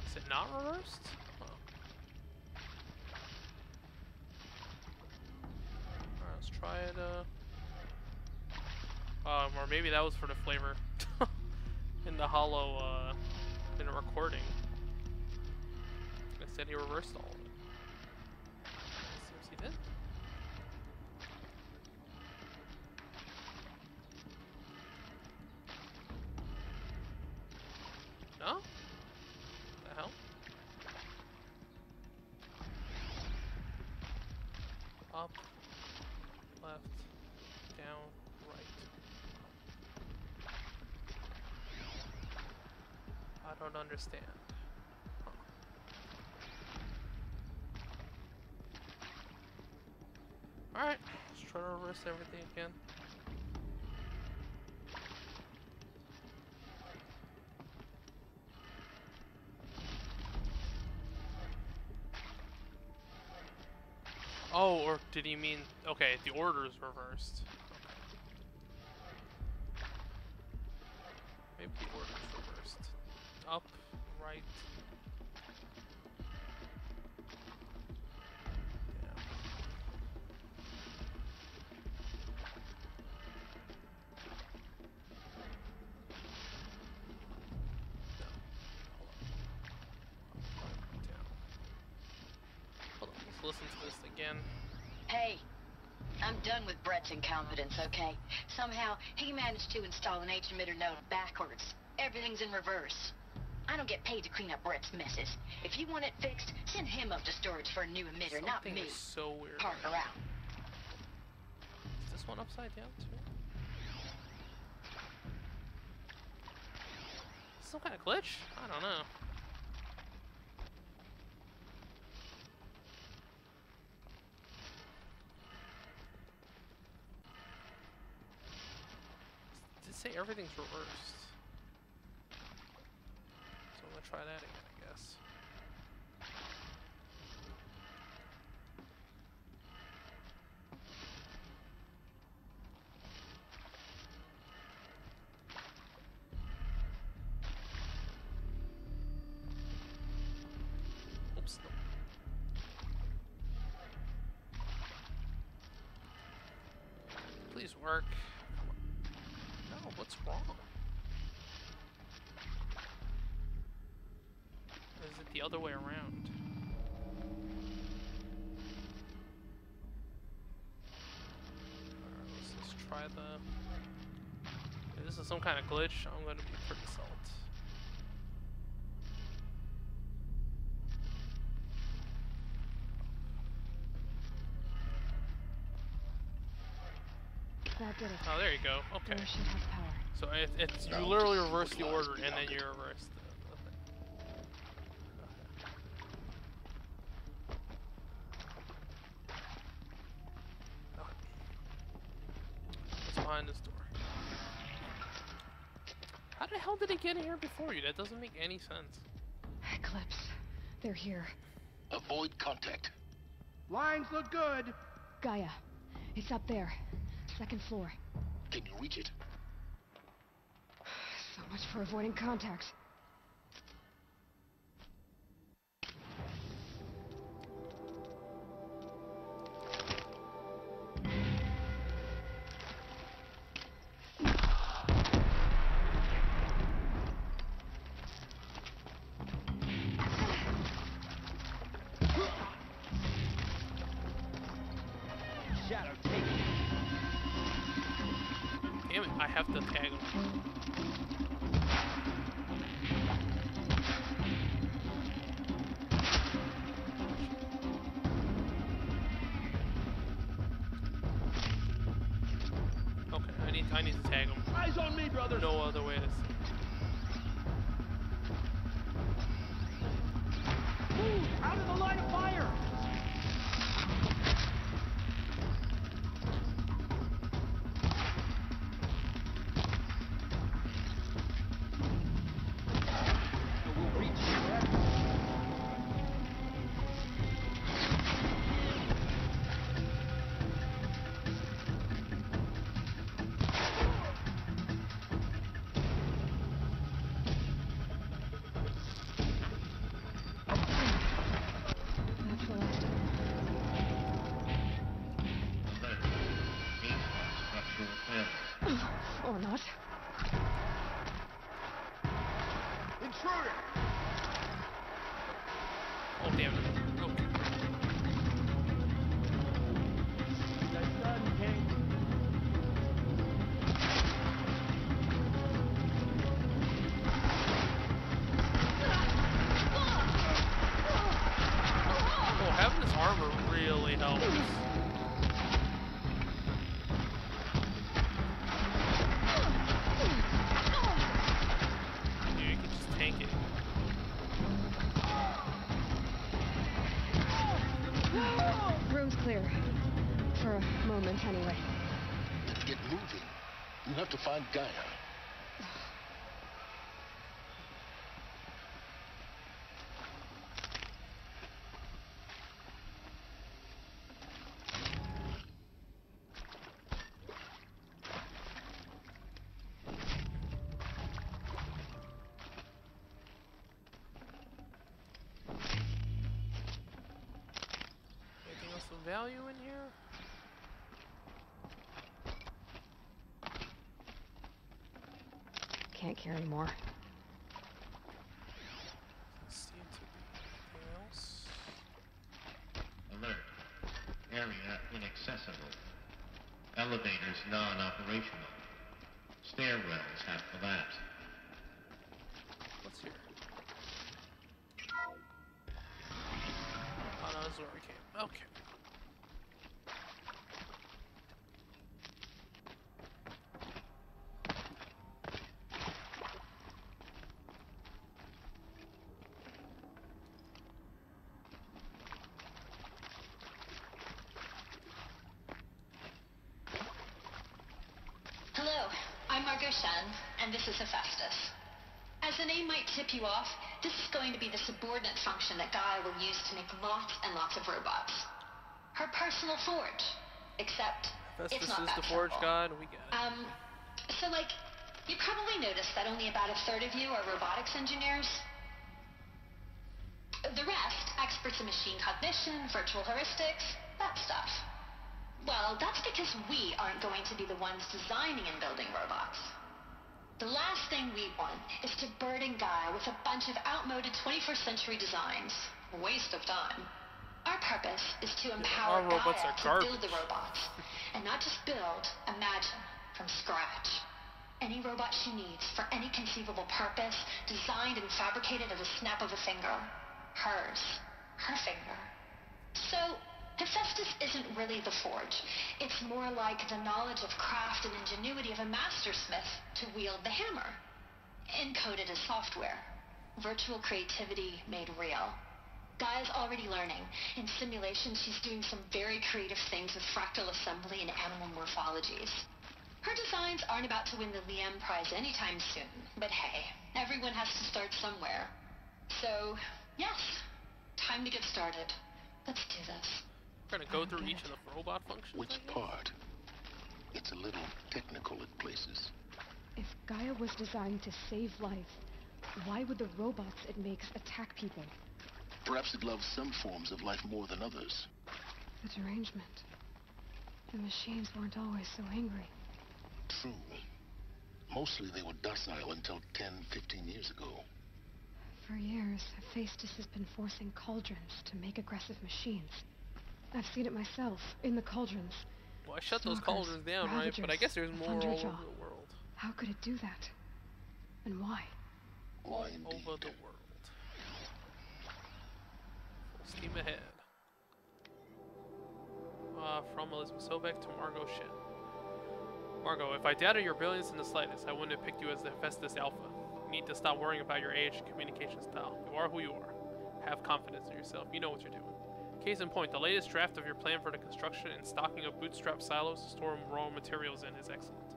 Is it not reversed? Oh. Alright, let's try it, or maybe that was for the flavor in the hollow, in the recording. I said he reversed all of it. Seems he did. No? What the hell? Up, left, down, right. I don't understand. Huh. Alright, let's try to reverse everything again. Oh, or did he mean... Okay, the order is reversed. Maybe the order is reversed. Up, right. Down. No. Hold on, let's listen to this again. Hey, I'm done with Brett's incompetence, okay? Somehow, he managed to install an H-emitter node backwards. Everything's in reverse. I don't get paid to clean up Brett's messes. If you want it fixed, send him up to storage for a new emitter, not me. Is so weird. Parker out. Is this one upside down too? Some kind of glitch? I don't know. Did it say everything's reversed? So I'm gonna try that again, I guess. Oops, no. Please work. No, what's wrong? Is it the other way around? Alright, let's just try the... If this is some kind of glitch, I'm gonna be pretty salt. That did it. Oh, there you go. Okay. Door should have power. So it's you literally reverse the order and then you reverse the thing. Okay. What's behind this door? How the hell did it get here before you? That doesn't make any sense. Eclipse. They're here. Avoid contact. Lines look good. Gaia. It's up there. 2nd floor. Can you reach it? So much for avoiding contact. Shadow, take it. Damn it, I have to tag him. Okay, I need to tag him. Eyes on me, brother. No other way to see. Move out of the line of fire. Or not. Intruder! Oh, damn it. Okay. That's done, King. Oh, having this armor really helps. Room's clear. For a moment, anyway. To get moving, you have to find Gaia. Value in here? Can't carry more. Seems to be anything else. Alert. Area inaccessible. Elevators non-operational. Stairwells have collapsed. What's here? Oh no, this is where we came. Okay. And this is Hephaestus. As the name might tip you off, this is going to be the subordinate function that Gaia will use to make lots and lots of robots. Her personal forge. Except, it's not that the forge simple. god, we got it. So like, you probably noticed that only about 1/3 of you are robotics engineers. The rest, experts in machine cognition, virtual heuristics, that stuff. Well, that's because we aren't going to be the ones designing and building robots. The last thing we want is to burden Gaia with a bunch of outmoded 21st century designs. Waste of time. Our purpose is to empower Gaia to build the robots. And not just build, imagine, from scratch. Any robot she needs for any conceivable purpose, designed and fabricated at a snap of a finger. Hers. Her finger. So, Hephaestus isn't really the forge. It's more like the knowledge of craft and ingenuity of a mastersmith to wield the hammer. Encoded as software. Virtual creativity made real. Gaia's already learning. In simulation, she's doing some very creative things with fractal assembly and animal morphologies. Her designs aren't about to win the Liam Prize anytime soon, but hey, everyone has to start somewhere. So, yes, time to get started. Let's do this. We're gonna go through each of the robot functions. Which part? It's a little technical at places. If Gaia was designed to save life, why would the robots it makes attack people? Perhaps it loves some forms of life more than others. The derangement. The machines weren't always so angry. True. Mostly they were docile until 10, 15 years ago. For years, Hephaestus has been forcing cauldrons to make aggressive machines. I've seen it myself, in the cauldrons. Well, I shut those cauldrons down, right? But I guess there's more all over the world. How could it do that? And why? All over the world. Full steam ahead. From Elizabeth Sobek to Margot Shin. Margot, if I doubted your brilliance in the slightest, I wouldn't have picked you as the Hephaestus Alpha. You need to stop worrying about your age and communication style. You are who you are. Have confidence in yourself. You know what you're doing. Case in point, the latest draft of your plan for the construction and stocking of bootstrap silos to store raw materials in is excellent.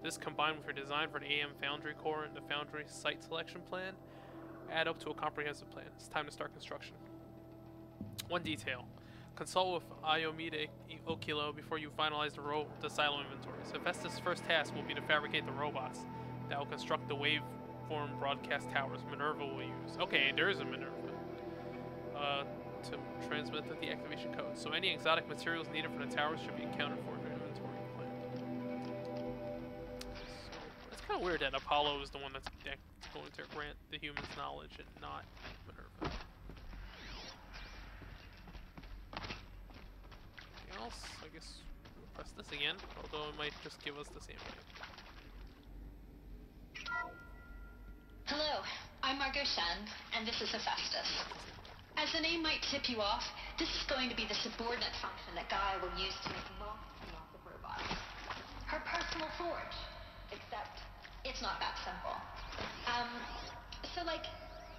This, combined with your design for the AM Foundry core and the Foundry site selection plan, add up to a comprehensive plan. It's time to start construction. One detail. Consult with Ayomide Okilo before you finalize the silo inventories. Hephaestus' first task will be to fabricate the robots that will construct the waveform broadcast towers Minerva will use. Okay, there is a Minerva. To transmit the deactivation code. So any exotic materials needed for the towers should be accounted for in your inventory plan. So it's kind of weird that Apollo is the one that's going to grant the humans knowledge and not Minerva. Anything else? I guess we'll press this again, although it might just give us the same thing. Hello, I'm Margot Shen, and this is Hephaestus. As the name might tip you off, this is going to be the subordinate function that Gaia will use to make lots and lots of robots. Her personal forge. Except, it's not that simple. So like,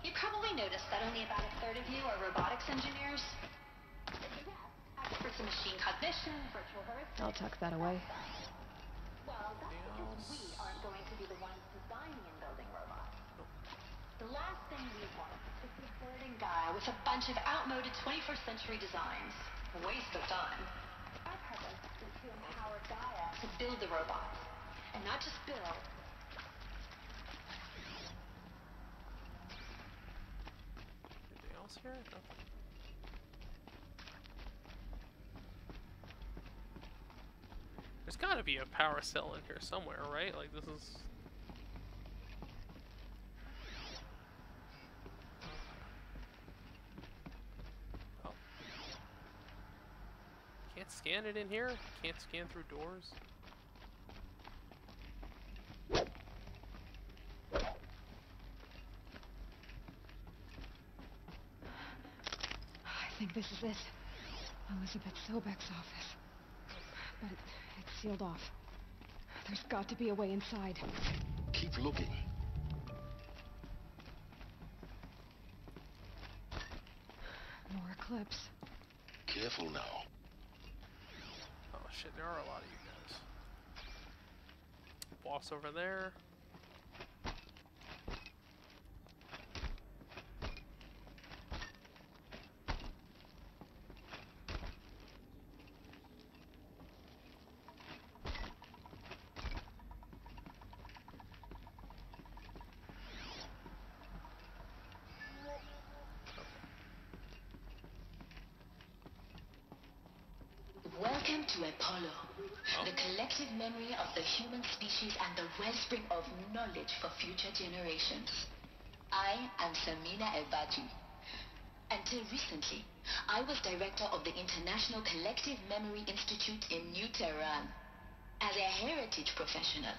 you probably noticed that only about a third of you are robotics engineers. Yeah, experts in machine cognition, virtual heuristics. I'll tuck that away. Well, that's because we aren't going to be the ones designing and building robots. The last thing we want is to burden Gaia with a bunch of outmoded 21st century designs. A waste of time. Our purpose is to empower Gaia to build the robots. And not just build. Anything else here? Nothing. There's gotta be a power cell in here somewhere, right? Like this is... Can't scan it in here? Can't scan through doors? I think this is it. Elizabeth Sobek's office. But it's sealed off. There's got to be a way inside. Keep looking. More clips. Careful now. Oh shit, there are a lot of you guys. Boss over there. Welcome to Apollo, the collective memory of the human species and the wellspring of knowledge for future generations. I am Samina Ebadu. Until recently, I was director of the International Collective Memory Institute in New Tehran. As a heritage professional,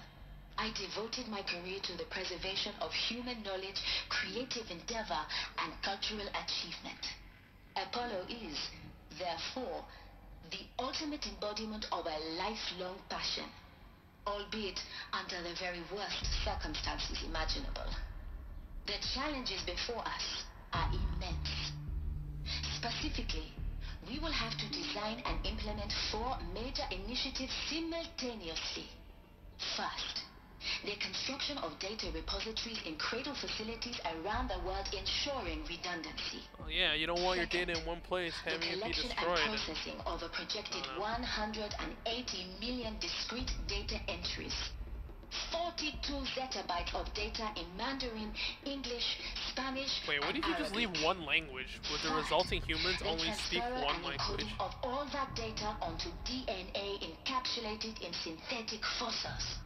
I devoted my career to the preservation of human knowledge, creative endeavor, and cultural achievement. Apollo is, therefore, The ultimate embodiment of a lifelong passion, albeit under the very worst circumstances imaginable. The challenges before us are immense. Specifically, we will have to design and implement 4 major initiatives simultaneously. First, the construction of data repositories in cradle facilities around the world, ensuring redundancy. Oh yeah, you don't want your data in one place having it be destroyed. The processing of a projected 180 million discrete data entries. 42 zettabytes of data in Mandarin, English, Spanish. Wait, what if you just leave one language? Would the resulting humans only speak one language? Of all that data onto DNA encapsulated in synthetic fossils.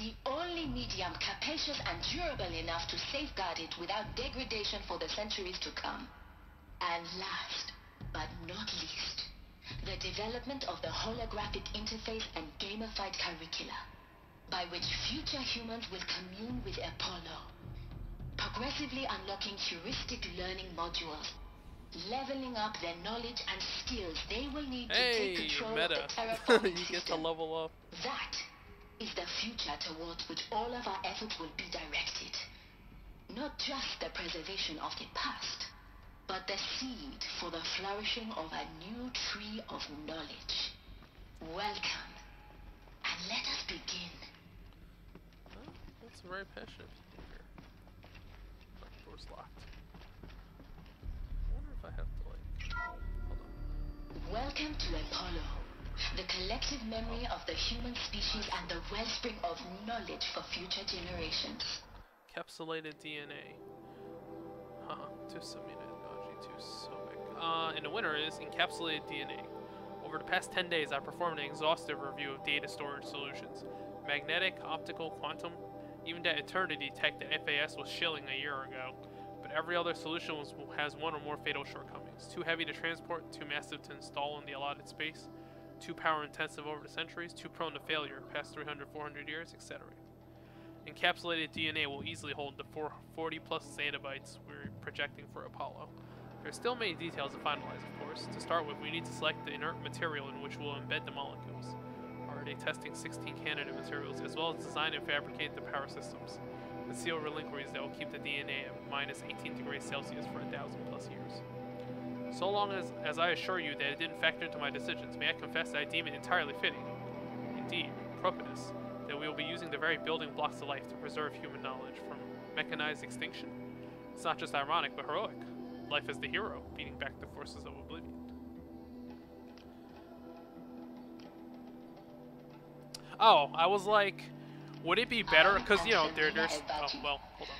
The only medium capacious and durable enough to safeguard it without degradation for the centuries to come. And last, but not least, the development of the holographic interface and gamified curricula, by which future humans will commune with Apollo, progressively unlocking heuristic learning modules, leveling up their knowledge and skills they will need to take control of the terraforming You get to level up. That is the future towards which all of our efforts will be directed. Not just the preservation of the past, but the seed for the flourishing of a new tree of knowledge. Welcome, and let us begin. Well, that's very passionate here. Oh, door's locked. I wonder if I have to, like, hold on. Welcome to Apollo, the collective memory of the human species and the wellspring of knowledge for future generations. Encapsulated DNA. Too submitted. Too sobic. And the winner is encapsulated DNA. Over the past 10 days, I performed an exhaustive review of data storage solutions. Magnetic, optical, quantum. Even that Eternity tech the FAS was shilling a year ago. But every other solution has one or more fatal shortcomings. Too heavy to transport, too massive to install in the allotted space, too power intensive over the centuries, too prone to failure past 300, 400 years, etc. Encapsulated DNA will easily hold the 40 plus zettabytes we're projecting for Apollo. There are still many details to finalize, of course. To start with, we need to select the inert material in which we'll embed the molecules. Already testing 16 candidate materials, as well as design and fabricate the power systems. The seal relinquishes that will keep the DNA at minus 18 degrees Celsius for 1,000 plus years. So long as I assure you that it didn't factor into my decisions, may I confess that I deem it entirely fitting. Indeed, propitious, that we will be using the very building blocks of life to preserve human knowledge from mechanized extinction. It's not just ironic, but heroic. Life as the hero, beating back the forces of oblivion. Oh, I was like, would it be better? Because, you know, there's... Oh, well, hold on.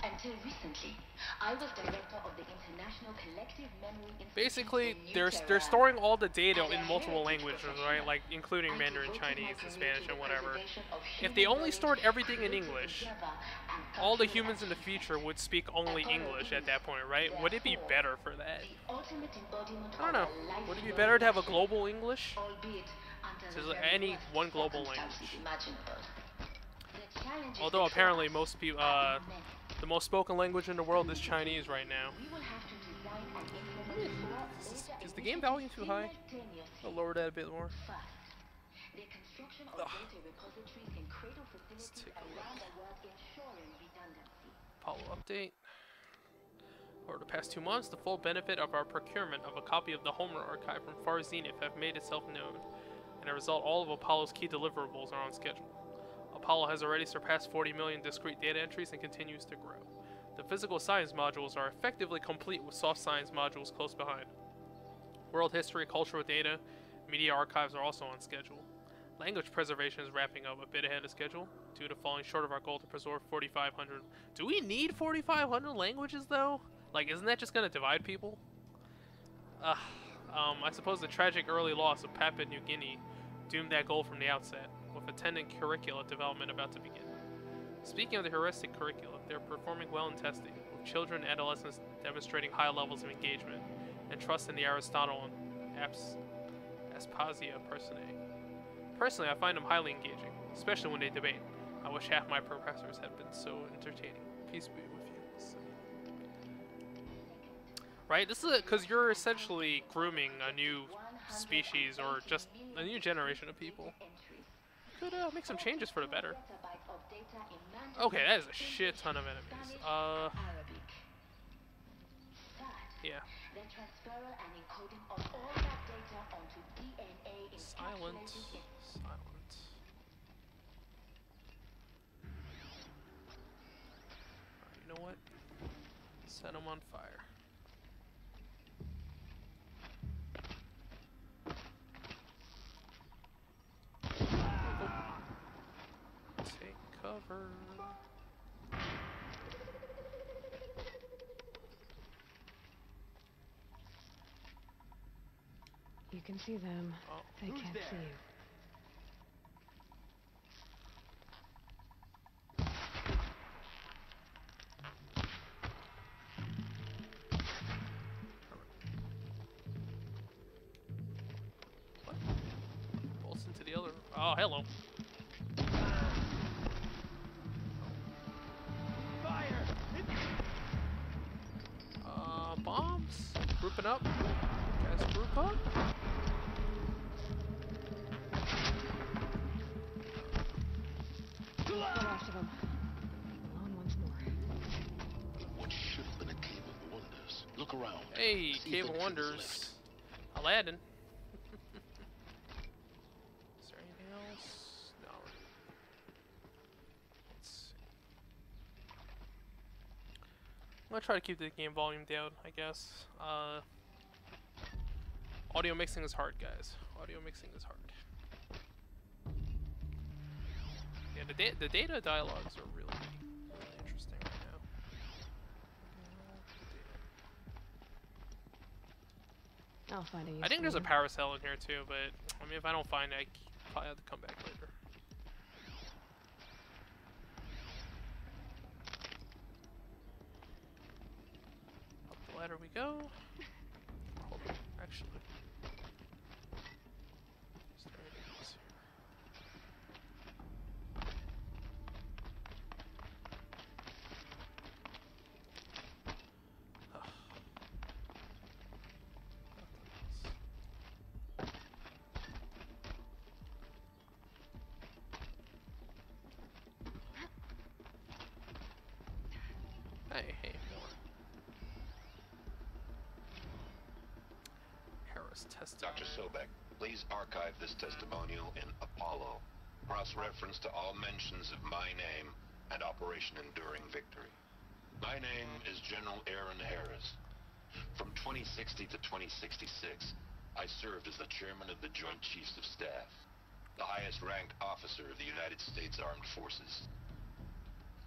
Until recently, I was director of the International Collective Memory Institute. Basically, they're storing all the data in multiple languages, right? Like, including Mandarin, Chinese, and Spanish, and whatever. If they only stored everything in English, all the humans in the future would speak only English at that point, right? Would it be better for that? I don't know. Would it be better to have a global English? So any one global language. Although apparently most people, the most spoken language in the world is Chinese right now. Is the game value too high? I'll lower that a bit more. Let's take a look. Apollo update. Over the past 2 months, the full benefit of our procurement of a copy of the Homer archive from Far Zenith have made itself known, and as a result, all of Apollo's key deliverables are on schedule. Apollo has already surpassed 40 million discrete data entries and continues to grow. The physical science modules are effectively complete with soft science modules close behind. World history, cultural data, media archives are also on schedule. Language preservation is wrapping up a bit ahead of schedule, due to falling short of our goal to preserve 4,500. Do we need 4,500 languages though? Like, isn't that just gonna divide people? I suppose the tragic early loss of Papua New Guinea doomed that goal from the outset, with attendant curricula development about to begin. Speaking of the heuristic curricula, they are performing well in testing, with children and adolescents demonstrating high levels of engagement and trust in the Aristotle and Aspasia personae. Personally, I find them highly engaging, especially when they debate. I wish half my professors had been so entertaining. Peace be with you. Right? This is because you're essentially grooming a new species or just a new generation of people. Could make some changes for the better. Okay, that is a shit ton of enemies. Yeah. Silent. Silent. You know what? Set them on fire. Take cover. You can see them. Oh. They can't see you. What? Bolts into the other. Oh, hello. Fire! Bombs. Grouping up. Guys, group up. The last of them. Alone once more. What should have been a cave of wonders. Look around. Hey, See Cave if of anything's Wonders. left. Aladdin. Is there anything else? No. Let's see. I'm gonna try to keep the game volume down, I guess. Audio mixing is hard, guys. Audio mixing is hard. Yeah, the data dialogues are really interesting right now. I'll find a use I think there's a for power cell in here too, but I mean, if I don't find it, I probably have to come back later. Up the ladder we go. Hold on, actually. Is there anything else here? Ugh. Hey, more. Harris testimony. Dr. Sobek, please archive this testimonial in Apollo. Cross-reference to all mentions of my name and Operation Enduring Victory. My name is General Aaron Harris. From 2060 to 2066, I served as the chairman of the Joint Chiefs of Staff, the highest-ranked officer of the United States Armed Forces.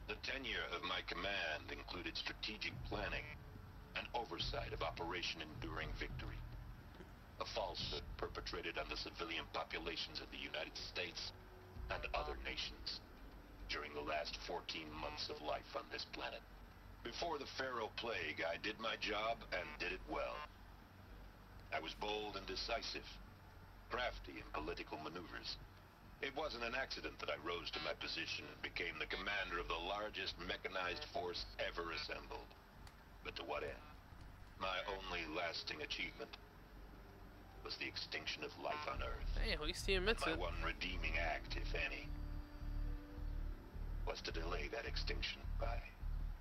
The tenure of my command included strategic planning and oversight of Operation Enduring Victory, a falsehood perpetrated on the civilian populations of the United States and other nations during the last 14 months of life on this planet. Before the Pharaoh Plague, I did my job and did it well. I was bold and decisive, crafty in political maneuvers. It wasn't an accident that I rose to my position and became the commander of the largest mechanized force ever assembled. But to what end? My only lasting achievement was the extinction of life on Earth. Hey, at least he admits My it. one redeeming act, if any, was to delay that extinction by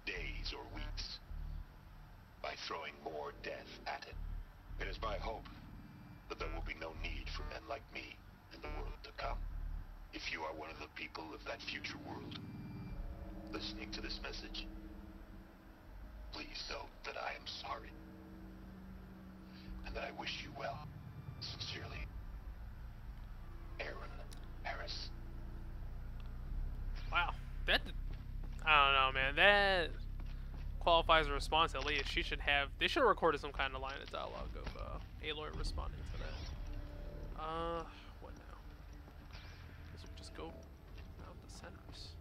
days or weeks, by throwing more death at it. It is my hope that there will be no need for men like me in the world to come. If you are one of the people of that future world listening to this message, please know that I am sorry and that I wish you well. Sincerely, Aaron Harris. Wow, that I don't know, man. That qualifies a response at least. They should have recorded some kind of line of dialogue of Aloy responding to that. What now? Guess we just go out the centers.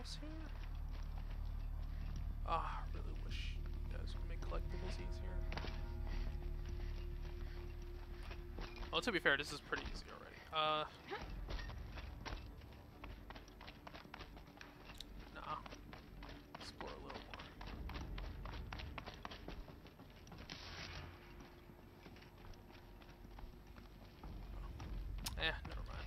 else here? Ah, I really wish you guys would make collectibles easier. Well, to be fair, this is pretty easy already. Nah. Explore a little more. Never mind.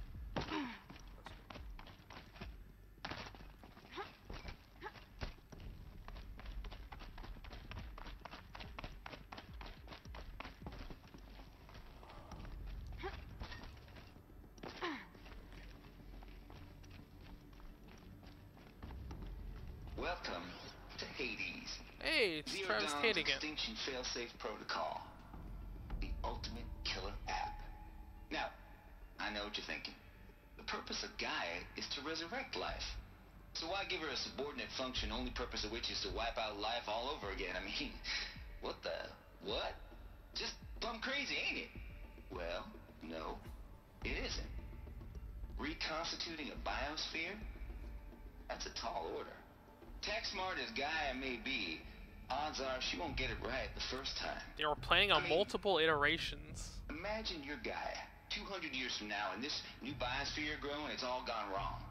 Welcome to Hades. Hey, it's Travis Tate again. Extinction failsafe protocol. The ultimate killer app. Now, I know what you're thinking. The purpose of Gaia is to resurrect life. So why give her a subordinate function, only purpose of which is to wipe out life all over again? I mean, what? Just plumb crazy, ain't it? Well, no, it isn't. Reconstituting a biosphere? That's a tall order. Tech smart as Gaia may be, odds are she won't get it right the first time. They were planning on multiple iterations. Imagine your Gaia 200 years from now, and this new biosphere growing, it's all gone wrong.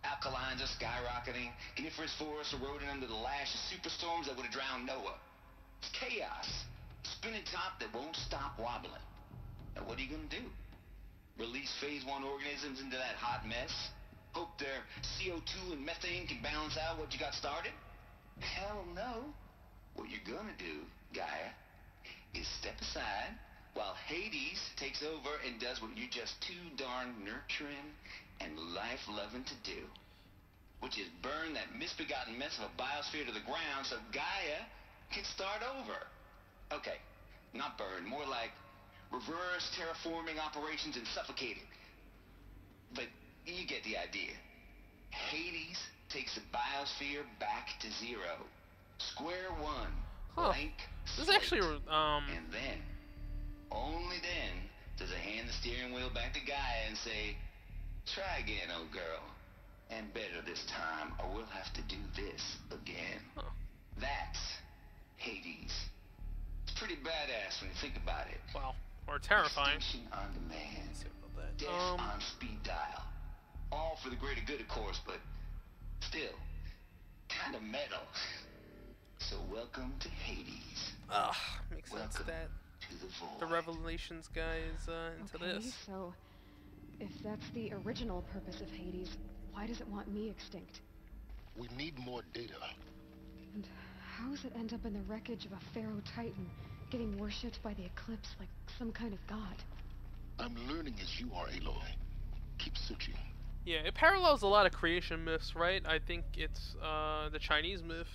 Alkalines are skyrocketing, coniferous forests eroding under the lash of superstorms that would have drowned Noah. It's chaos. Spinning top that won't stop wobbling. Now what are you gonna do? Release phase 1 organisms into that hot mess? Hope their CO2 and methane can balance out what you got started? Hell no. What you're gonna do, Gaia, is step aside while Hades takes over and does what you're just too darn nurturing and life-loving to do. Which is burn that misbegotten mess of a biosphere to the ground so Gaia can start over. Okay, not burn, more like reverse terraforming operations and suffocate it. But you get the idea. Hades takes the biosphere back to zero. Square one. Blank This is actually, And then, only then, does it hand the steering wheel back to Gaia and say, try again, old girl. And better this time, or we'll have to do this again. That's Hades. It's pretty badass when you think about it. Wow. Or terrifying. Extinction on demand. Death on speed dial. All for the greater good, of course, but still, kind of metal. So welcome to Hades. Makes sense that to the void. The Revelations guy is into this. So, if that's the original purpose of Hades, why does it want me extinct? We need more data. And how does it end up in the wreckage of a Pharaoh Titan, getting worshipped by the Eclipse like some kind of god? I'm learning as you are, Aloy. Keep searching. Yeah, it parallels a lot of creation myths, right? I think it's the Chinese myth.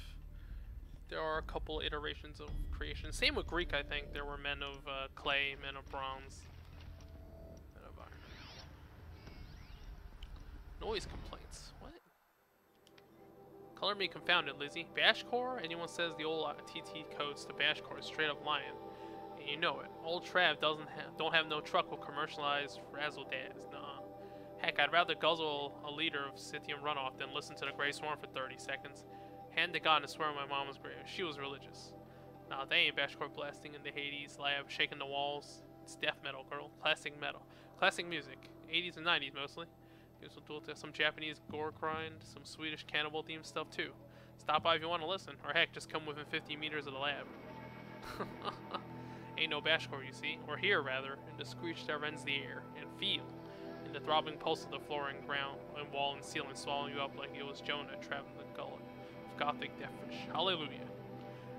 There are a couple iterations of creation. Same with Greek, I think. There were men of clay, men of bronze, men of iron. Noise complaints. What? Color me confounded, Lizzie. Bashcore? Anyone says the old TT codes to Bashcore is straight up lying. And you know it. Old Trav don't have no truck with commercialized razzle-dazzle. Nah. Heck, I'd rather guzzle a liter of Scythian runoff than listen to the Grey Swarm for 30 seconds. Hand to God and swear on my mama's grave. She was religious. Nah, they ain't Bashcore blasting in the Hades lab, shaking the walls. It's death metal, girl. Classic metal. Classic music. 80s and 90s mostly. Here's some Japanese gore grind, some Swedish cannibal themed stuff too. Stop by if you want to listen, or heck, just come within 50 meters of the lab. Ain't no Bashcore, you see. Or here, rather, in the screech that rends the air, and feel. In the throbbing pulse of the floor and ground, and wall and ceiling swallowing you up like it was Jonah trapped in the gullet of gothic deathwish. Hallelujah.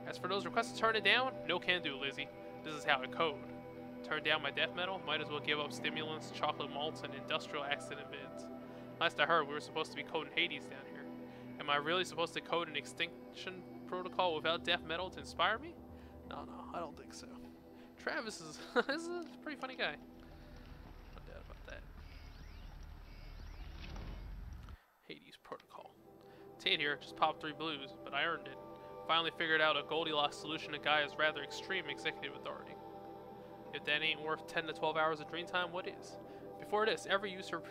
As for those requests to turn it down, no can do, Lizzie. This is how I code. Turn down my death metal, might as well give up stimulants, chocolate malts, and industrial accident vids. Last I heard, we were supposed to be coding Hades down here. Am I really supposed to code an extinction protocol without death metal to inspire me? No, I don't think so. Travis is, is a pretty funny guy. No doubt about that. Hades protocol. Tate here, just popped 3 blues, but I earned it. Finally figured out a Goldilocks solution to Gaia's rather extreme executive authority. If that ain't worth 10 to 12 hours of dream time, what is? Before this, every user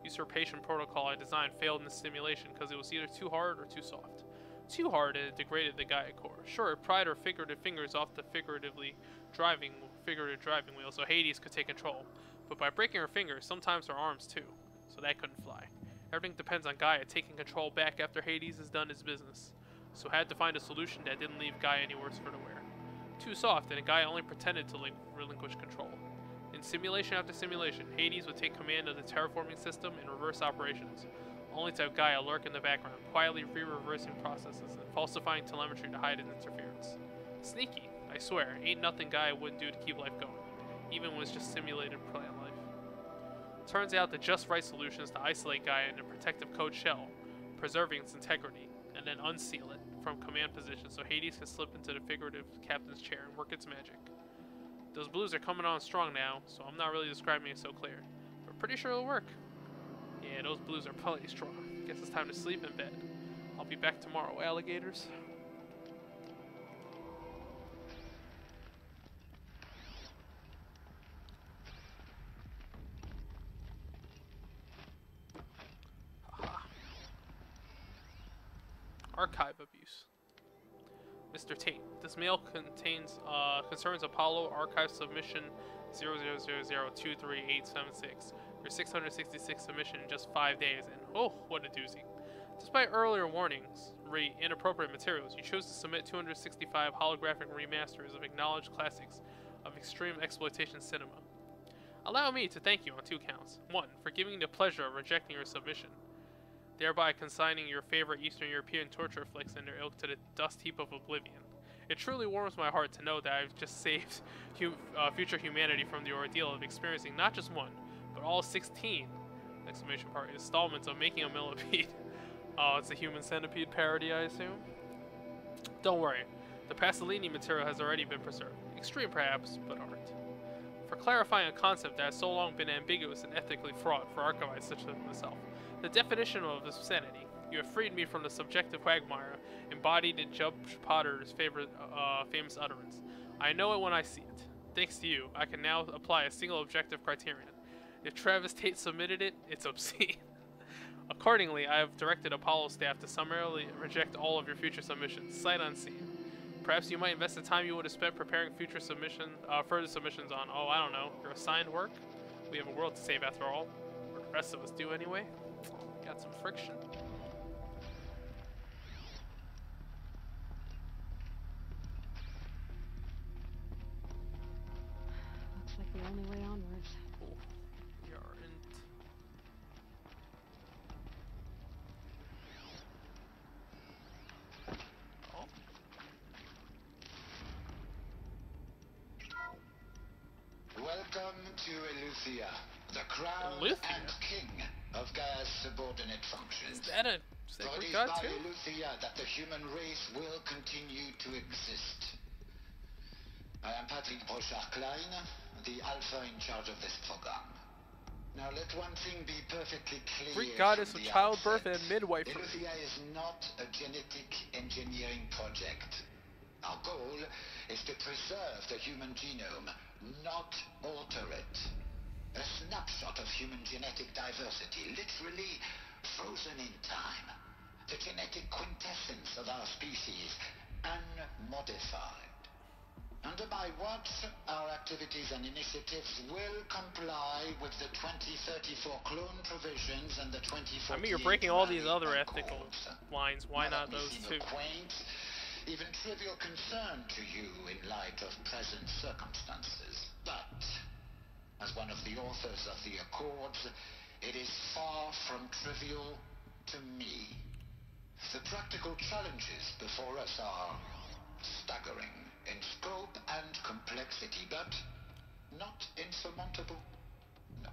Usurpation protocol I designed failed in the simulation because it was either too hard or too soft. Too hard and it degraded the Gaia core. Sure, it pried her figurative fingers off the figurative driving wheel so Hades could take control. But by breaking her fingers, sometimes her arms too, so that couldn't fly. Everything depends on Gaia taking control back after Hades has done his business. So I had to find a solution that didn't leave Gaia any worse for the wear. Too soft, and Gaia only pretended to relinquish control. In simulation after simulation, Hades would take command of the terraforming system and reverse operations, only to have Gaia lurk in the background, quietly re-reversing processes and falsifying telemetry to hide his interference. Sneaky, I swear, ain't nothing Gaia wouldn't do to keep life going, even when it's just simulated plant life. Turns out the just right solution is to isolate Gaia in a protective code shell, preserving its integrity, and then unseal it from command position so Hades can slip into the figurative captain's chair and work its magic. Those blues are coming on strong now, so I'm not really describing it so clear, but pretty sure it'll work. Yeah, those blues are plenty strong. Guess it's time to sleep in bed. I'll be back tomorrow, alligators. Archive abuse. Mr. Tate, this mail concerns Apollo Archive Submission 0000238876. Your 666 submission in just 5 days, and oh, what a doozy. Despite earlier warnings, inappropriate materials, you chose to submit 265 holographic remasters of acknowledged classics of extreme exploitation cinema. Allow me to thank you on 2 counts. 1, for giving me the pleasure of rejecting your submission, thereby consigning your favorite Eastern European torture flicks and their ilk to the dust heap of oblivion. It truly warms my heart to know that I've just saved future humanity from the ordeal of experiencing not just one, but all 16 installments of Making a Millipede. Oh, it's a Human Centipede parody, I assume? Don't worry, the Pasolini material has already been preserved. Extreme perhaps, but art. For clarifying a concept that has so long been ambiguous and ethically fraught for archivists such as myself, the definition of obscenity. You have freed me from the subjective quagmire embodied in Judge Potter's famous utterance. I know it when I see it. Thanks to you, I can now apply a single objective criterion. If Travis Tate submitted it, it's obscene. Accordingly, I have directed Apollo staff to summarily reject all of your future submissions, sight unseen. Perhaps you might invest the time you would have spent preparing further submissions on, oh, I don't know, your assigned work? We have a world to save after all. Or the rest of us do anyway. Got some friction. Looks like the only way onwards. Cool. We are in. Oh. Welcome to Eleuthia, the crown and king of Gaia's subordinate functions. Is that a sacred god too? For it is by Eleuthia that the human race will continue to exist. I am Patrick Brochard-Klein, the Alpha in charge of this program. Now let one thing be perfectly clear. Greek goddess of childbirth and midwifery. Eleuthia is not a genetic engineering project. Our goal is to preserve the human genome, not alter it. A snapshot of human genetic diversity, literally frozen in time. The genetic quintessence of our species, unmodified. Under my watch, our activities and initiatives will comply with the 2034 clone provisions and the 2048... I mean, you're breaking all these other ethical lines. Why not those two? Quaint, even trivial concern to you in light of present circumstances. But, as one of the authors of the Accords, it is far from trivial to me. The practical challenges before us are staggering in scope and complexity, but not insurmountable. No.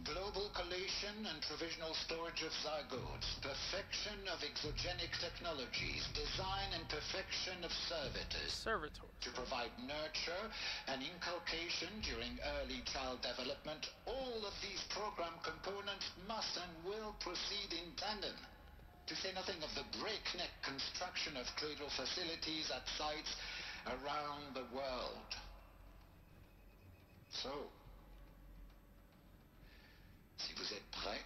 Global collation and provisional storage of zygotes, perfection of exogenic technologies, design and perfection of servitors. To provide nurture and inculcation during early child development, all of these program components must and will proceed in tandem. To say nothing of the breakneck construction of cradle facilities at sites around the world. So, si vous êtes prêts,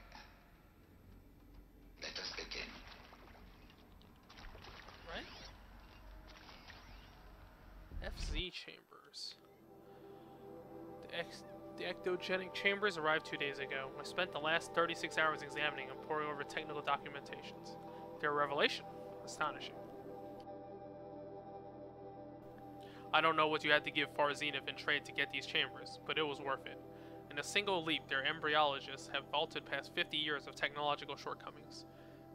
FZ chambers. The ectogenic chambers arrived 2 days ago. I spent the last 36 hours examining and poring over technical documentations. They're a revelation. Astonishing. I don't know what you had to give Far Zenith in trade to get these chambers, but it was worth it. In a single leap, their embryologists have vaulted past 50 years of technological shortcomings.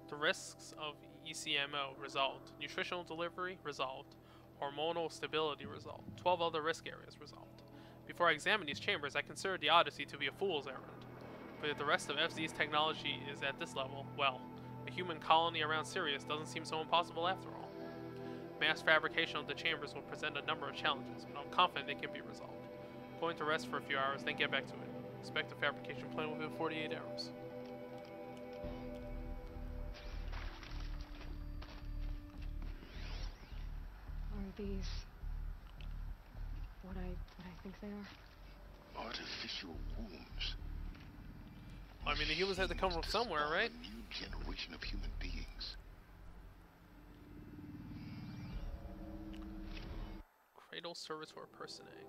The risks of ECMO resolved. Nutritional delivery resolved. Hormonal stability resolved. 12 other risk areas resolved. Before I examined these chambers, I considered the Odyssey to be a fool's errand. But if the rest of FZ's technology is at this level, well, a human colony around Sirius doesn't seem so impossible after all. Mass fabrication of the chambers will present a number of challenges, but I'm confident they can be resolved. Going to rest for a few hours, then get back to it. Expect a fabrication plan within 48 hours. Are these what I think they are? Artificial wombs. I mean, the humans had to come from somewhere, right? A new generation of human beings. Cradle Servitor Personae.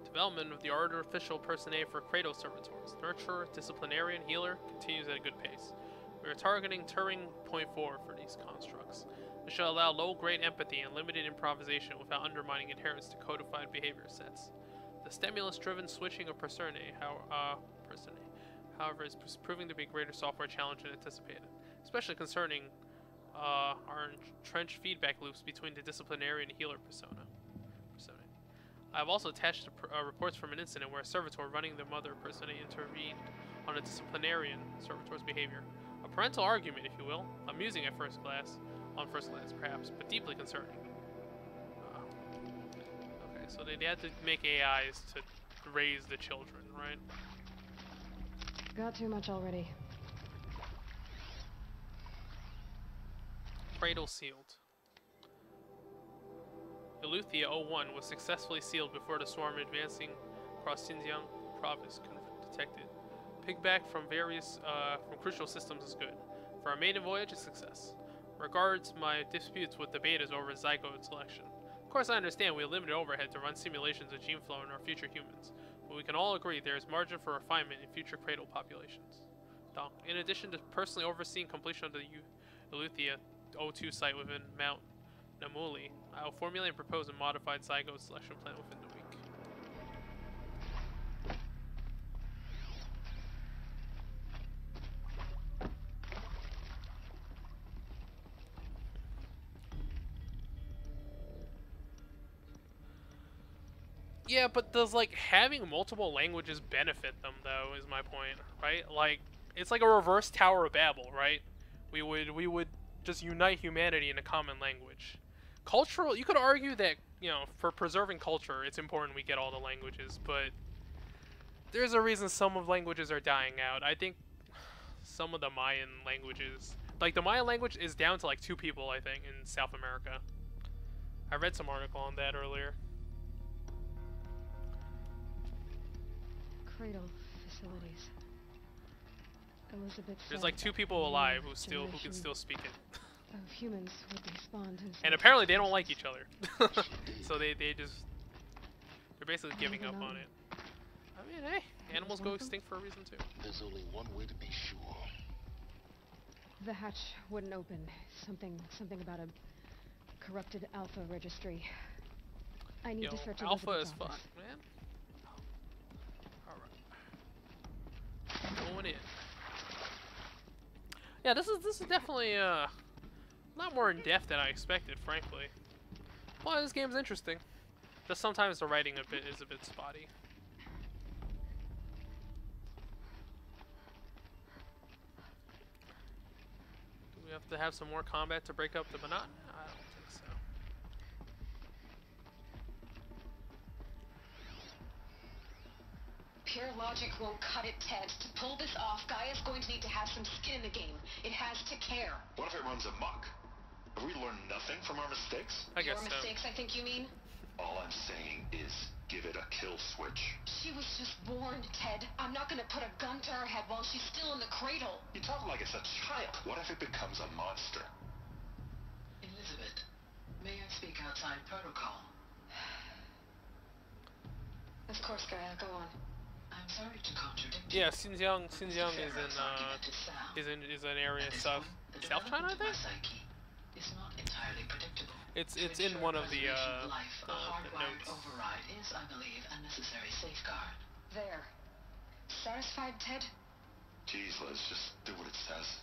Development of the artificial personae for Cradle Servitors. Nurturer, disciplinarian, healer continues at a good pace. We are targeting Turing .4 for these constructs. This shall allow low-grade empathy and limited improvisation without undermining adherence to codified behavior sets. The stimulus-driven switching of personae, however, is proving to be a greater software challenge than anticipated, especially concerning our entrenched feedback loops between the disciplinarian and healer personae. I have also attached reports from an incident where a servitor running the mother personae intervened on a disciplinarian servitor's behavior. A parental argument, if you will, amusing at first glance, perhaps, but deeply concerning. Okay, so they had to make AIs to raise the children, right? Got too much already. Cradle sealed. Eleuthia 01 was successfully sealed before the swarm advancing across Xinjiang province detected. Pigback from from crucial systems is good. For our maiden voyage, a success. Regards my disputes with the betas over zygote selection. Of course I understand we have limited overhead to run simulations of gene flow in our future humans, but we can all agree there is margin for refinement in future cradle populations. In addition to personally overseeing completion of the Eleuthia 02 site within Mount Namuli, I will formulate and propose a modified zygote selection plan within the week. Yeah, but does, like, having multiple languages benefit them, though, is my point, right? Like, it's like a reverse Tower of Babel, right? We would just unite humanity in a common language. Cultural, you could argue that, you know, for preserving culture, it's important we get all the languages, but there's a reason some of languages are dying out. I think some of the Mayan languages, like the Mayan language is down to like 2 people, I think, in South America. I read some article on that earlier. Cradle facilities. Elizabeth There's like 2 people alive who can still speak it. Of humans would be spawned and apparently they don't like each other. So they're basically giving up on it. I mean, hey, animals go extinct for a reason too. There's only one way to be sure. The hatch wouldn't open. Something about a corrupted alpha registry. I need to search alpha is office. fun, man. Alright. Going in. Yeah, this is definitely a lot more in depth than I expected, frankly. Well, this game's interesting. Just sometimes the writing is a bit spotty. Do we have to have some more combat to break up the monotony? I don't think so. Pure logic won't cut it, Ted. To pull this off, Gaia's going to need to have some skin in the game. It has to care. What if it runs amok? Have we learned nothing from our mistakes? I guess Your mistakes, I think you mean? All I'm saying is give it a kill switch. She was just born, Ted. I'm not gonna put a gun to her head while she's still in the cradle. You talk like it's a child. What if it becomes a monster? Elizabeth, may I speak outside protocol? Of course, Gaia, go on. I'm sorry to contradict you. Yeah, Xinjiang is an area south China, I think. Is not entirely predictable. It's in one of the life, a hardwired notes. override is, I believe, a necessary safeguard. There. Satisfied, Ted? Jeez, let's just do what it says.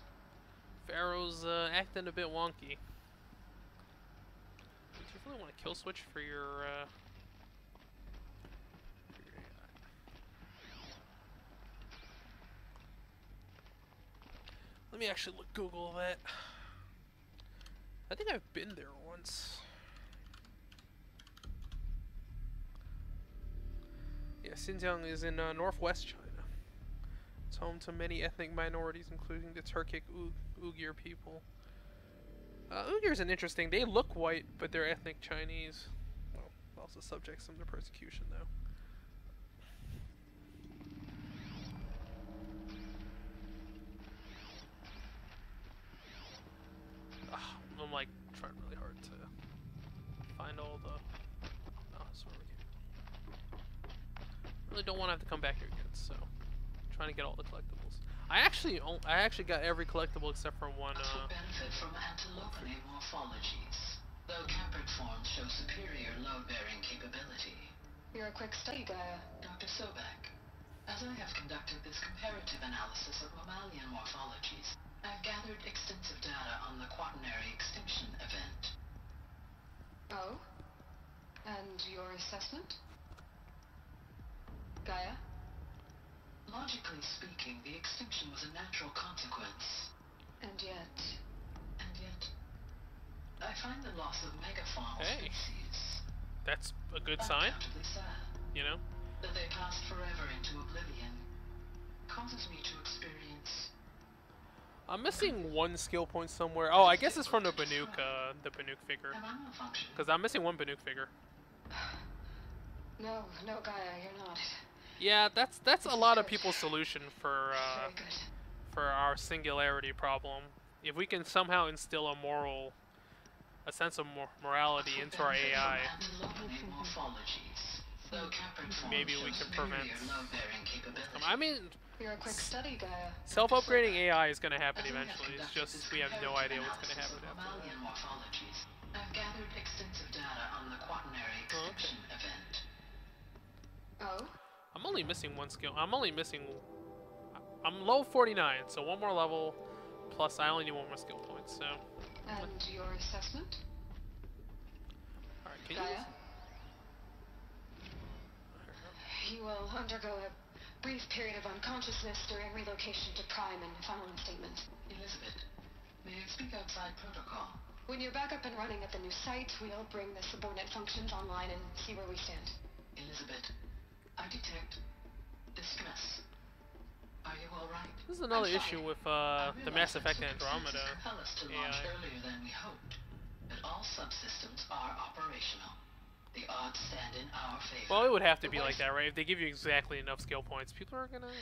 Pharaoh's acting a bit wonky. Do you really want to kill switch for your Let me actually Google that. I think I've been there once. Yeah, Xinjiang is in northwest China. It's home to many ethnic minorities, including the Turkic Uyghur people. Uyghurs are interesting. They look white, but they're ethnic Chinese. Well, also subject some to persecution, though. I'm like trying really hard to find all the. Oh, sorry. Really don't want to have to come back here again, so I'm trying to get all the collectibles. I actually got every collectible except for one. Benefit from antilopine morphologies, though campered forms show superior load-bearing capability. You're a quick study, Gaia. Dr. Sobek, as I have conducted this comparative analysis of mammalian morphologies, I've gathered extensive data on the quaternary extinction event. Oh? And your assessment? Gaia? Logically speaking, the extinction was a natural consequence. And yet, I find the loss of megafaunal species. That's a good sign. Sad. You know? That they passed forever into oblivion causes me to experience. I'm missing one skill point somewhere. Oh, I guess it's from the Banuk figure. Because I'm missing one Banuk figure. No, Gaia, you're not. Yeah, that's a lot of people's solution for our singularity problem. If we can somehow instill a sense of morality into our AI, maybe we can prevent. I mean, self-upgrading AI is going to happen eventually. It's just we have no idea what's going to happen after that. I've gathered extensive data on the quaternary extinction event. Oh? I'm only missing one skill. I'm low 49, so one more level, plus I only need one more skill point, so. And your assessment? Alright, can Gaia? You will undergo a brief period of unconsciousness during relocation to Prime and following statement. Elizabeth, may I speak outside protocol? When you're back up and running at the new site, we'll bring the subordinate functions online and see where we stand. Elizabeth, I detect distress. Are you all right? This is another issue with the Mass Effect Andromeda AI. Earlier than we hoped, but all subsystems are operational. The odds stand in our favor. Well, it would have to be like that, right? If they give you exactly enough skill points, people are gonna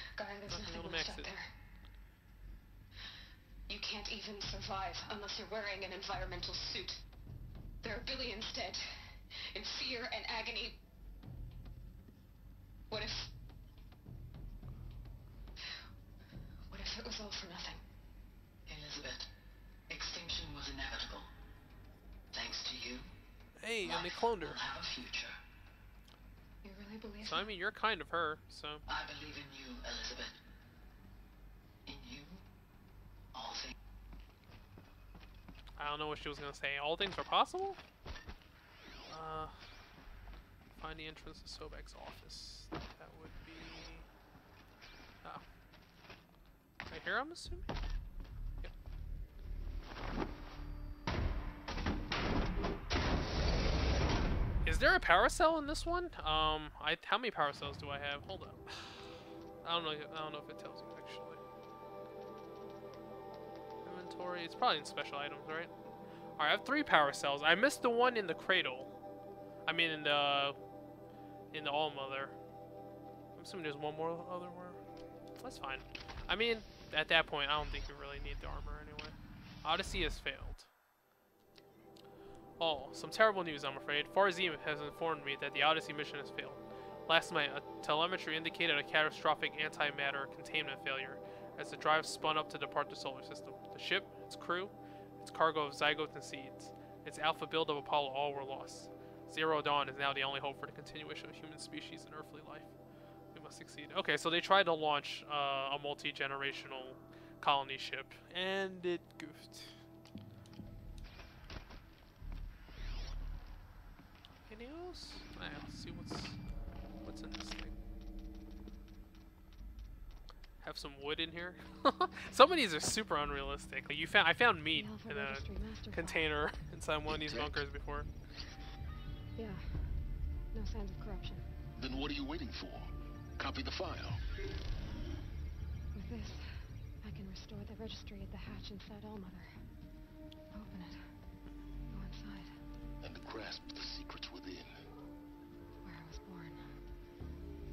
max it. You can't even survive unless you're wearing an environmental suit. There are billions dead, in fear and agony. What if it was all for nothing? Elizabeth, extinction was inevitable. Thanks to you. Hey, and they cloned her. Will have a future. You really believe so, I mean, you're kind of her, so. I believe in you, Elizabeth. In you, all things. I don't know what she was gonna say. All things are possible? Find the entrance to Sobek's office. That would be. Oh. Right here, I'm assuming? Yep. Is there a power cell in this one? How many power cells do I have? Hold up. I don't know if it tells you actually. Inventory. It's probably in special items, right? Alright, I have 3 power cells. I missed the one in the cradle. I mean in the All-Mother. I'm assuming there's one more other one. That's fine. I mean, at that point, I don't think we really need the armor anyway. Odyssey has failed. Oh, some terrible news, I'm afraid. Farzim has informed me that the Odyssey mission has failed. Last night, a telemetry indicated a catastrophic antimatter containment failure as the drive spun up to depart the solar system. The ship, its crew, its cargo of zygotes and seeds, its alpha build of Apollo all were lost. Zero Dawn is now the only hope for the continuation of human species and earthly life. We must succeed. Okay, so they tried to launch a multi-generational colony ship, and it goofed. Anything else? Alright, let's see what's in this thing. Have some wood in here. Some of these are super unrealistic. Like I found meat in a container inside one of these bunkers before. Yeah. No signs of corruption. Then what are you waiting for? Copy the file. With this, I can restore the registry at the hatch inside Allmother. Open it. Go inside. And grasp the secrets within. Where I was born.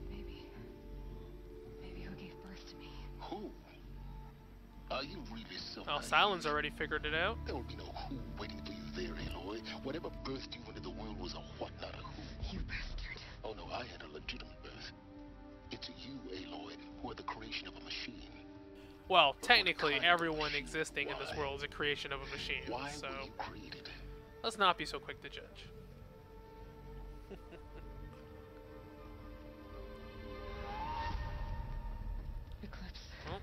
Maybe who gave birth to me. Who? Are you really so Oh, Silence already figured it out. There will be no who waiting for you there, Aloy. Whatever birthed you into the world was a what, not a who. You bastard. Oh no, I had a legitimate birth. It's you, Aloy, who are the creation of a machine. Well, technically, everyone existing in this world is a creation of a machine, Why so were you created? let's not be so quick to judge. Eclipse. Oh.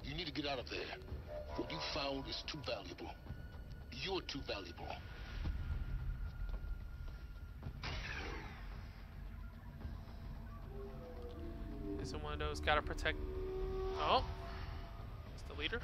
You need to get out of there. What you found is too valuable. You're too valuable. Is it one of those gotta protect? Oh, it's the leader.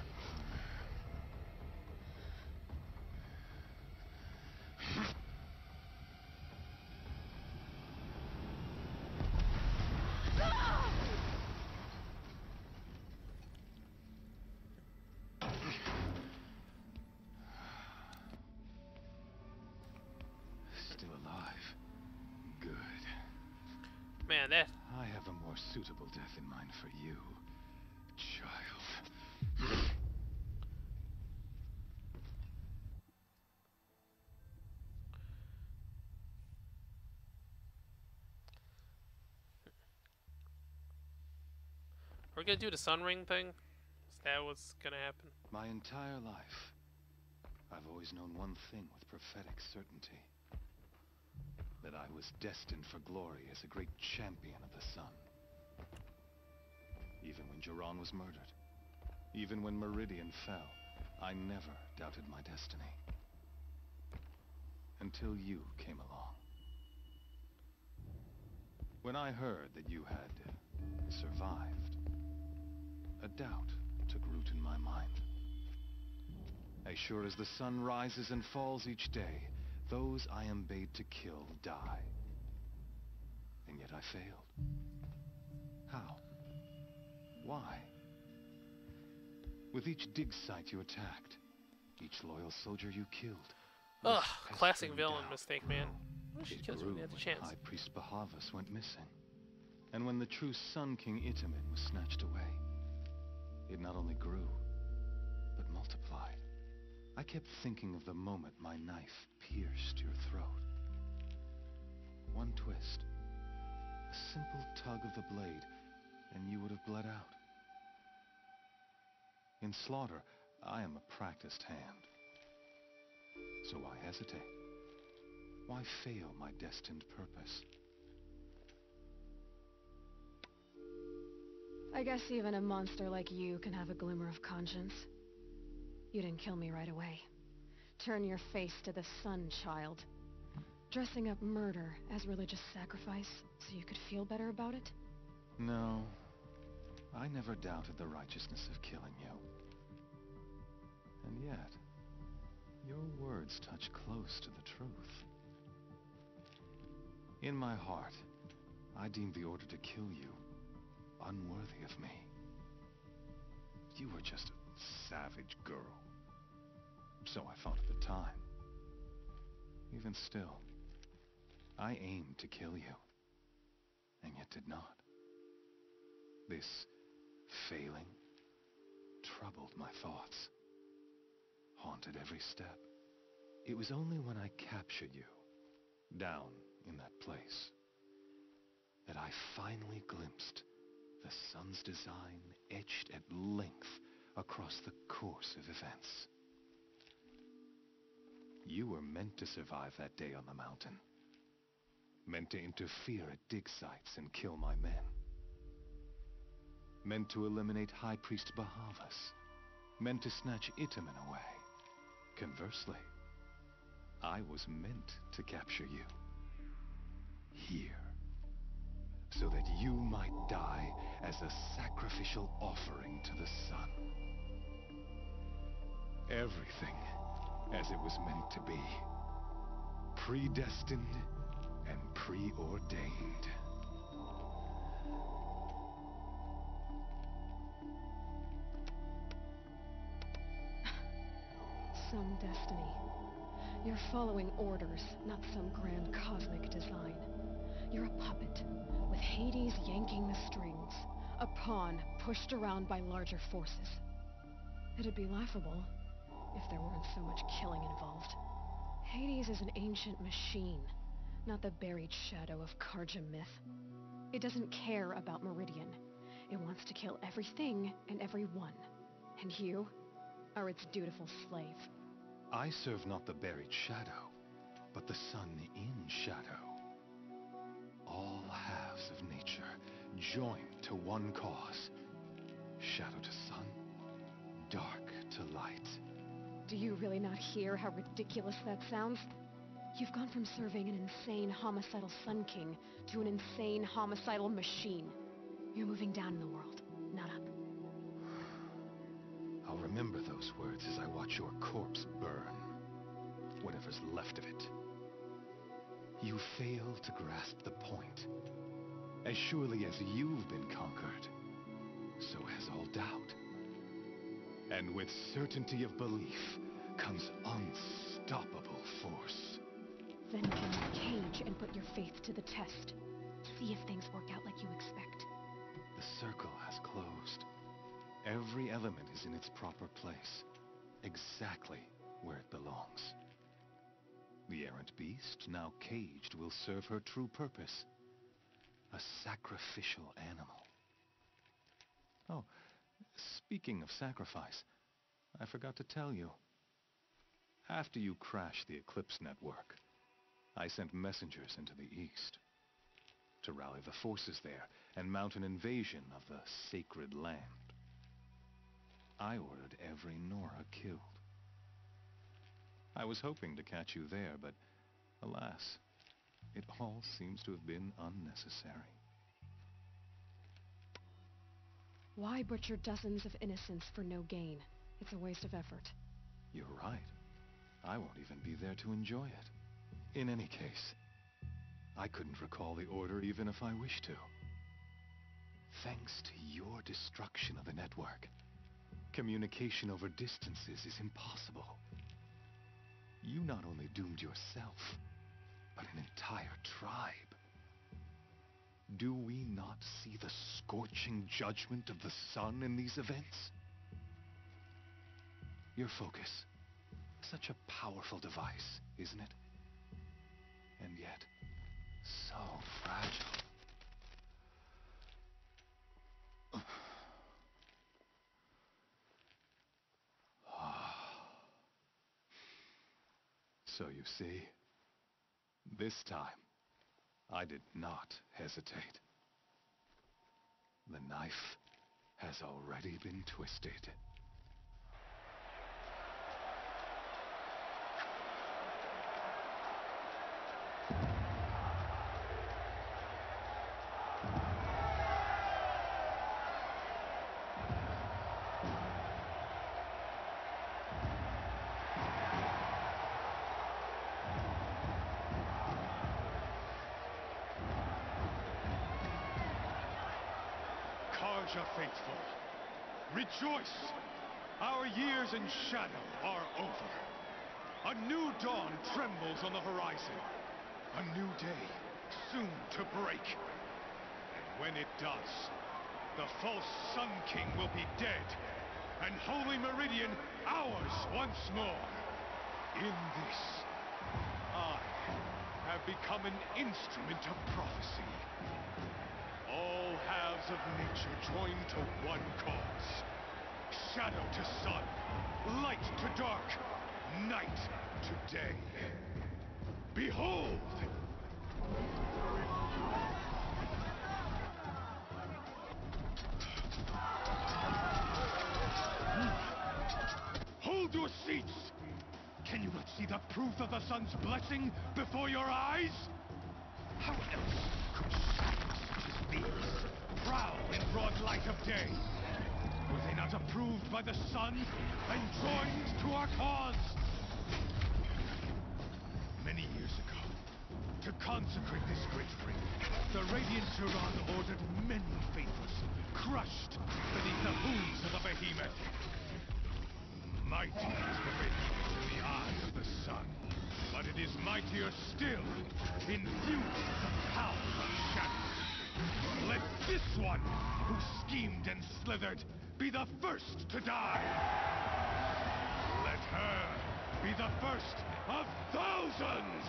Still alive. Good. Man, that. I have a more suitable death in mind for you, child. We're gonna do the sun ring thing? Is that what's gonna happen? My entire life, I've always known one thing with prophetic certainty. That I was destined for glory as a great champion of the sun. Even when Jiran was murdered, even when Meridian fell, I never doubted my destiny. Until you came along. When I heard that you had survived, a doubt took root in my mind. As sure as the sun rises and falls each day, those I am bade to kill die. And yet I failed. How? Why? With each dig site you attacked, each loyal soldier you killed. Ugh, classic villain mistake, man. We should kill when we had the chance. High Priest Bahavas went missing. And when the true Sun King Itamin was snatched away, it not only grew, but multiplied. I kept thinking of the moment my knife pierced your throat. One twist, a simple tug of the blade, and you would have bled out. In slaughter, I am a practiced hand. So why hesitate? Why fail my destined purpose? I guess even a monster like you can have a glimmer of conscience. You didn't kill me right away. Turn your face to the sun, child. Dressing up murder as religious sacrifice so you could feel better about it? No, I never doubted the righteousness of killing you. And yet, your words touch close to the truth. In my heart, I deemed the order to kill you unworthy of me. You were just a savage girl. So I thought at the time. Even still, I aimed to kill you, and yet did not. This failing troubled my thoughts, haunted every step. It was only when I captured you, down in that place, that I finally glimpsed the sun's design etched at length across the course of events. You were meant to survive that day on the mountain. Meant to interfere at dig sites and kill my men. Meant to eliminate High Priest Bahavas. Meant to snatch Itamen away. Conversely, I was meant to capture you. Here. So that you might die as a sacrificial offering to the sun. Everything as it was meant to be. Predestined and preordained. Some destiny. You're following orders, not some grand cosmic design. You're a puppet, with Hades yanking the strings. A pawn pushed around by larger forces. It'd be laughable if there weren't so much killing involved. Hades is an ancient machine, not the buried shadow of Karja myth. It doesn't care about Meridian. It wants to kill everything and everyone. And you are its dutiful slave. I serve not the buried shadow, but the sun in shadow. All halves of nature joined to one cause. Shadow to sun, dark to light. Do you really not hear how ridiculous that sounds? You've gone from serving an insane homicidal Sun King to an insane homicidal machine. You're moving down in the world, not up. I'll remember those words as I watch your corpse burn. Whatever's left of it. You fail to grasp the point. As surely as you've been conquered, so has all doubt. And with certainty of belief comes unstoppable force. Then get in the cage and put your faith to the test. See if things work out like you expect. The circle has closed. Every element is in its proper place, exactly where it belongs. The errant beast, now caged, will serve her true purpose. A sacrificial animal. Oh, speaking of sacrifice, I forgot to tell you. After you crashed the Eclipse network, I sent messengers into the east to rally the forces there and mount an invasion of the sacred land. I ordered every Nora killed. I was hoping to catch you there, but alas, it all seems to have been unnecessary. Why butcher dozens of innocents for no gain? It's a waste of effort. You're right. I won't even be there to enjoy it. In any case, I couldn't recall the order even if I wished to. Thanks to your destruction of the network, communication over distances is impossible. You not only doomed yourself, but an entire tribe. Do we not see the scorching judgment of the sun in these events? Your focus, such a powerful device, isn't it? And yet, so fragile. So you see, this time, I did not hesitate. The knife has already been twisted. Karja faithful, rejoice! Our years in shadow are over. A new dawn trembles on the horizon. A new day soon to break. And when it does, the false Sun King will be dead, and Holy Meridian ours once more. In this, I have become an instrument of prophecy. All halves of nature join to one cause. Shadow to sun, light to dark, night to day. Behold! Hold your seats! Can you not see the proof of the sun's blessing before your eyes? How else could shadows such as these prowl in broad light of day? Were they not approved by the sun and joined to our cause? Many years ago, to consecrate this great ring, the Radiant Turon ordered many faithless, crushed beneath the hooves of the behemoth. Mighty is the behemoth in the eye of the sun, but it is mightier still in beauty and power of shadow. Let this one, who schemed and slithered, be the first to die. Let her be the first of thousands!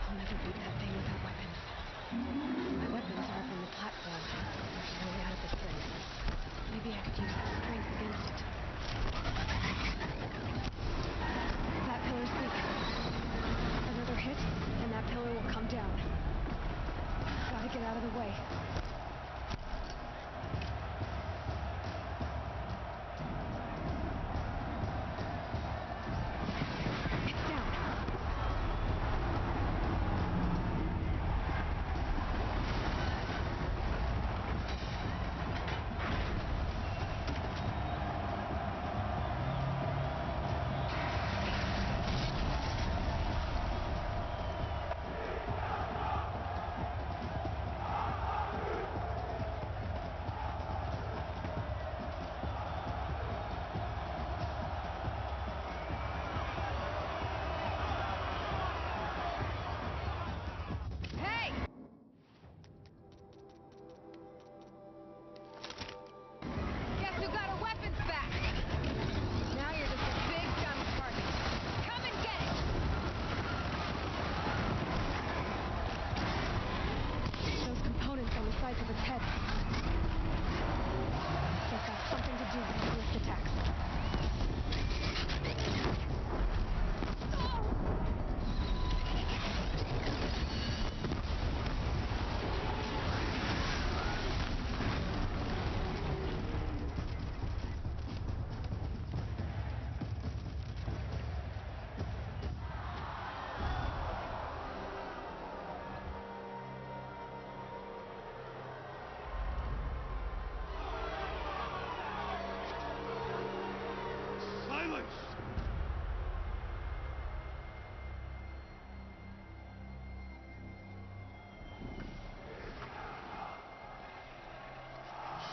I'll never beat that thing without weapons. My weapons are up on the platform, way out of this place. Maybe I could use that strength against it. That pillar's weak. Another hit, and that pillar will come down. Gotta get out of the way. Sides of its head. They've got something to do with the wrist attacks.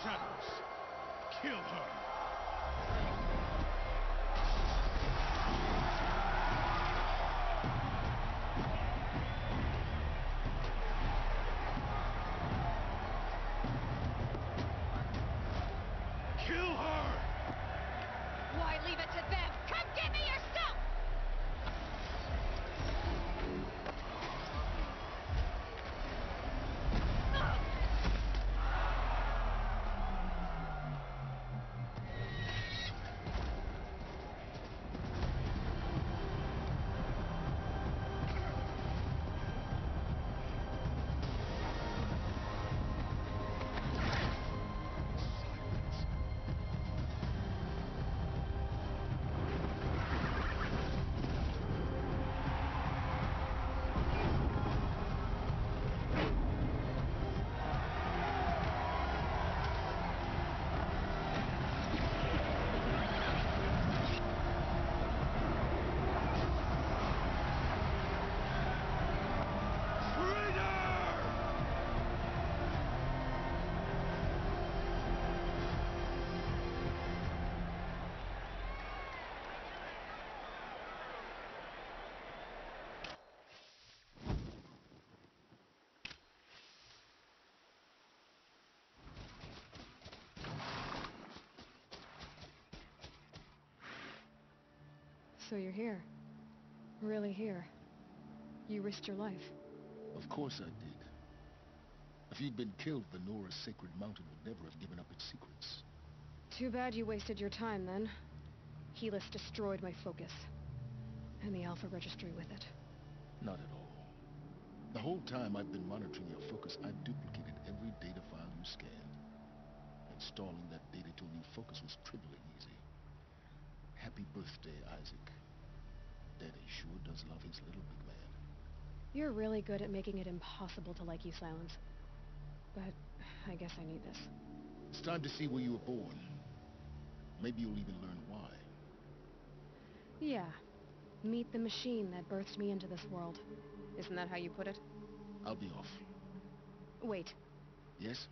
Shadows, kill her! Kill her! Why leave it to them? Come get me yourself! So you're here. Really here. You risked your life. Of course I did. If you'd been killed, Venora's sacred mountain would never have given up its secrets. Too bad you wasted your time, then. Helis destroyed my focus. And the Alpha Registry with it. Not at all. The whole time I've been monitoring your focus, I've duplicated every data file you scanned. Installing that data to a new focus was trivially easy. Happy birthday, Isaac. Daddy sure does love his little big man. You're really good at making it impossible to like you, Silence. But I guess I need this. It's time to see where you were born. Maybe you'll even learn why. Yeah. Meet the machine that birthed me into this world. Isn't that how you put it? I'll be off. Wait. Yes?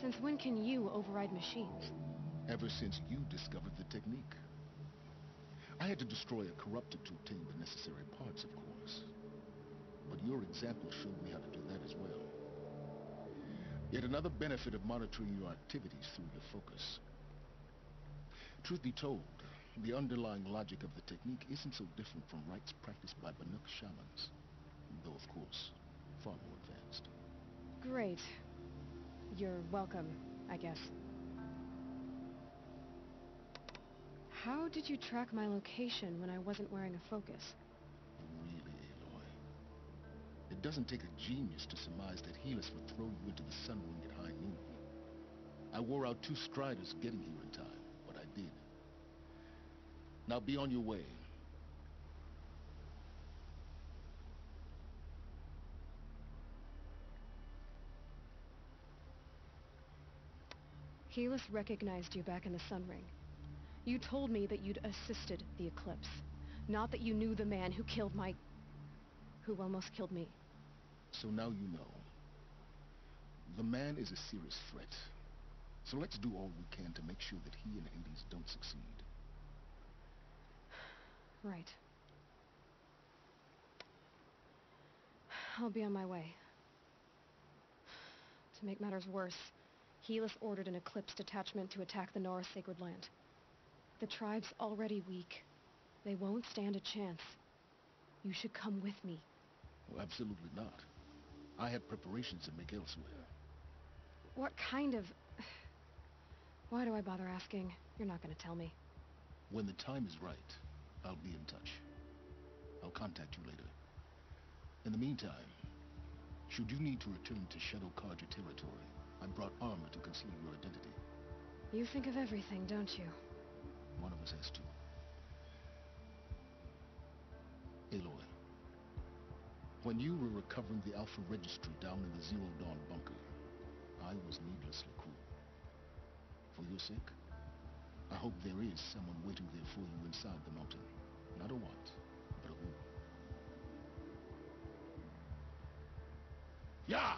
Since when can you override machines? Ever since you discovered the technique. I had to destroy a corruptor to obtain the necessary parts, of course. But your example showed me how to do that as well. Yet another benefit of monitoring your activities through your focus. Truth be told, the underlying logic of the technique isn't so different from rites practiced by Banuk shamans. Though, of course, far more advanced. Great. You're welcome, I guess. How did you track my location when I wasn't wearing a focus? Really, Aloy. It doesn't take a genius to surmise that Helis would throw you into the sun ring at high noon. I wore out 2 striders getting here in time, but I did. Now be on your way. Helis recognized you back in the Sun Ring. You told me that you'd assisted the eclipse, not that you knew the man who killed who almost killed me. So now you know. The man is a serious threat. So let's do all we can to make sure that he and Hades don't succeed. Right. I'll be on my way. To make matters worse, Helis ordered an eclipse detachment to attack the Nora Sacred Land. The tribe's already weak. They won't stand a chance. You should come with me. Well, absolutely not. I have preparations to make elsewhere. What kind of... Why do I bother asking? You're not going to tell me. When the time is right, I'll be in touch. I'll contact you later. In the meantime, should you need to return to Shadow Carja territory, I brought armor to conceal your identity. You think of everything, don't you? One of us has to. Aloy, when you were recovering the Alpha Registry down in the Zero Dawn bunker, I was needlessly cruel. For your sake, I hope there is someone waiting there for you inside the mountain. Not a what, but a who. Yeah!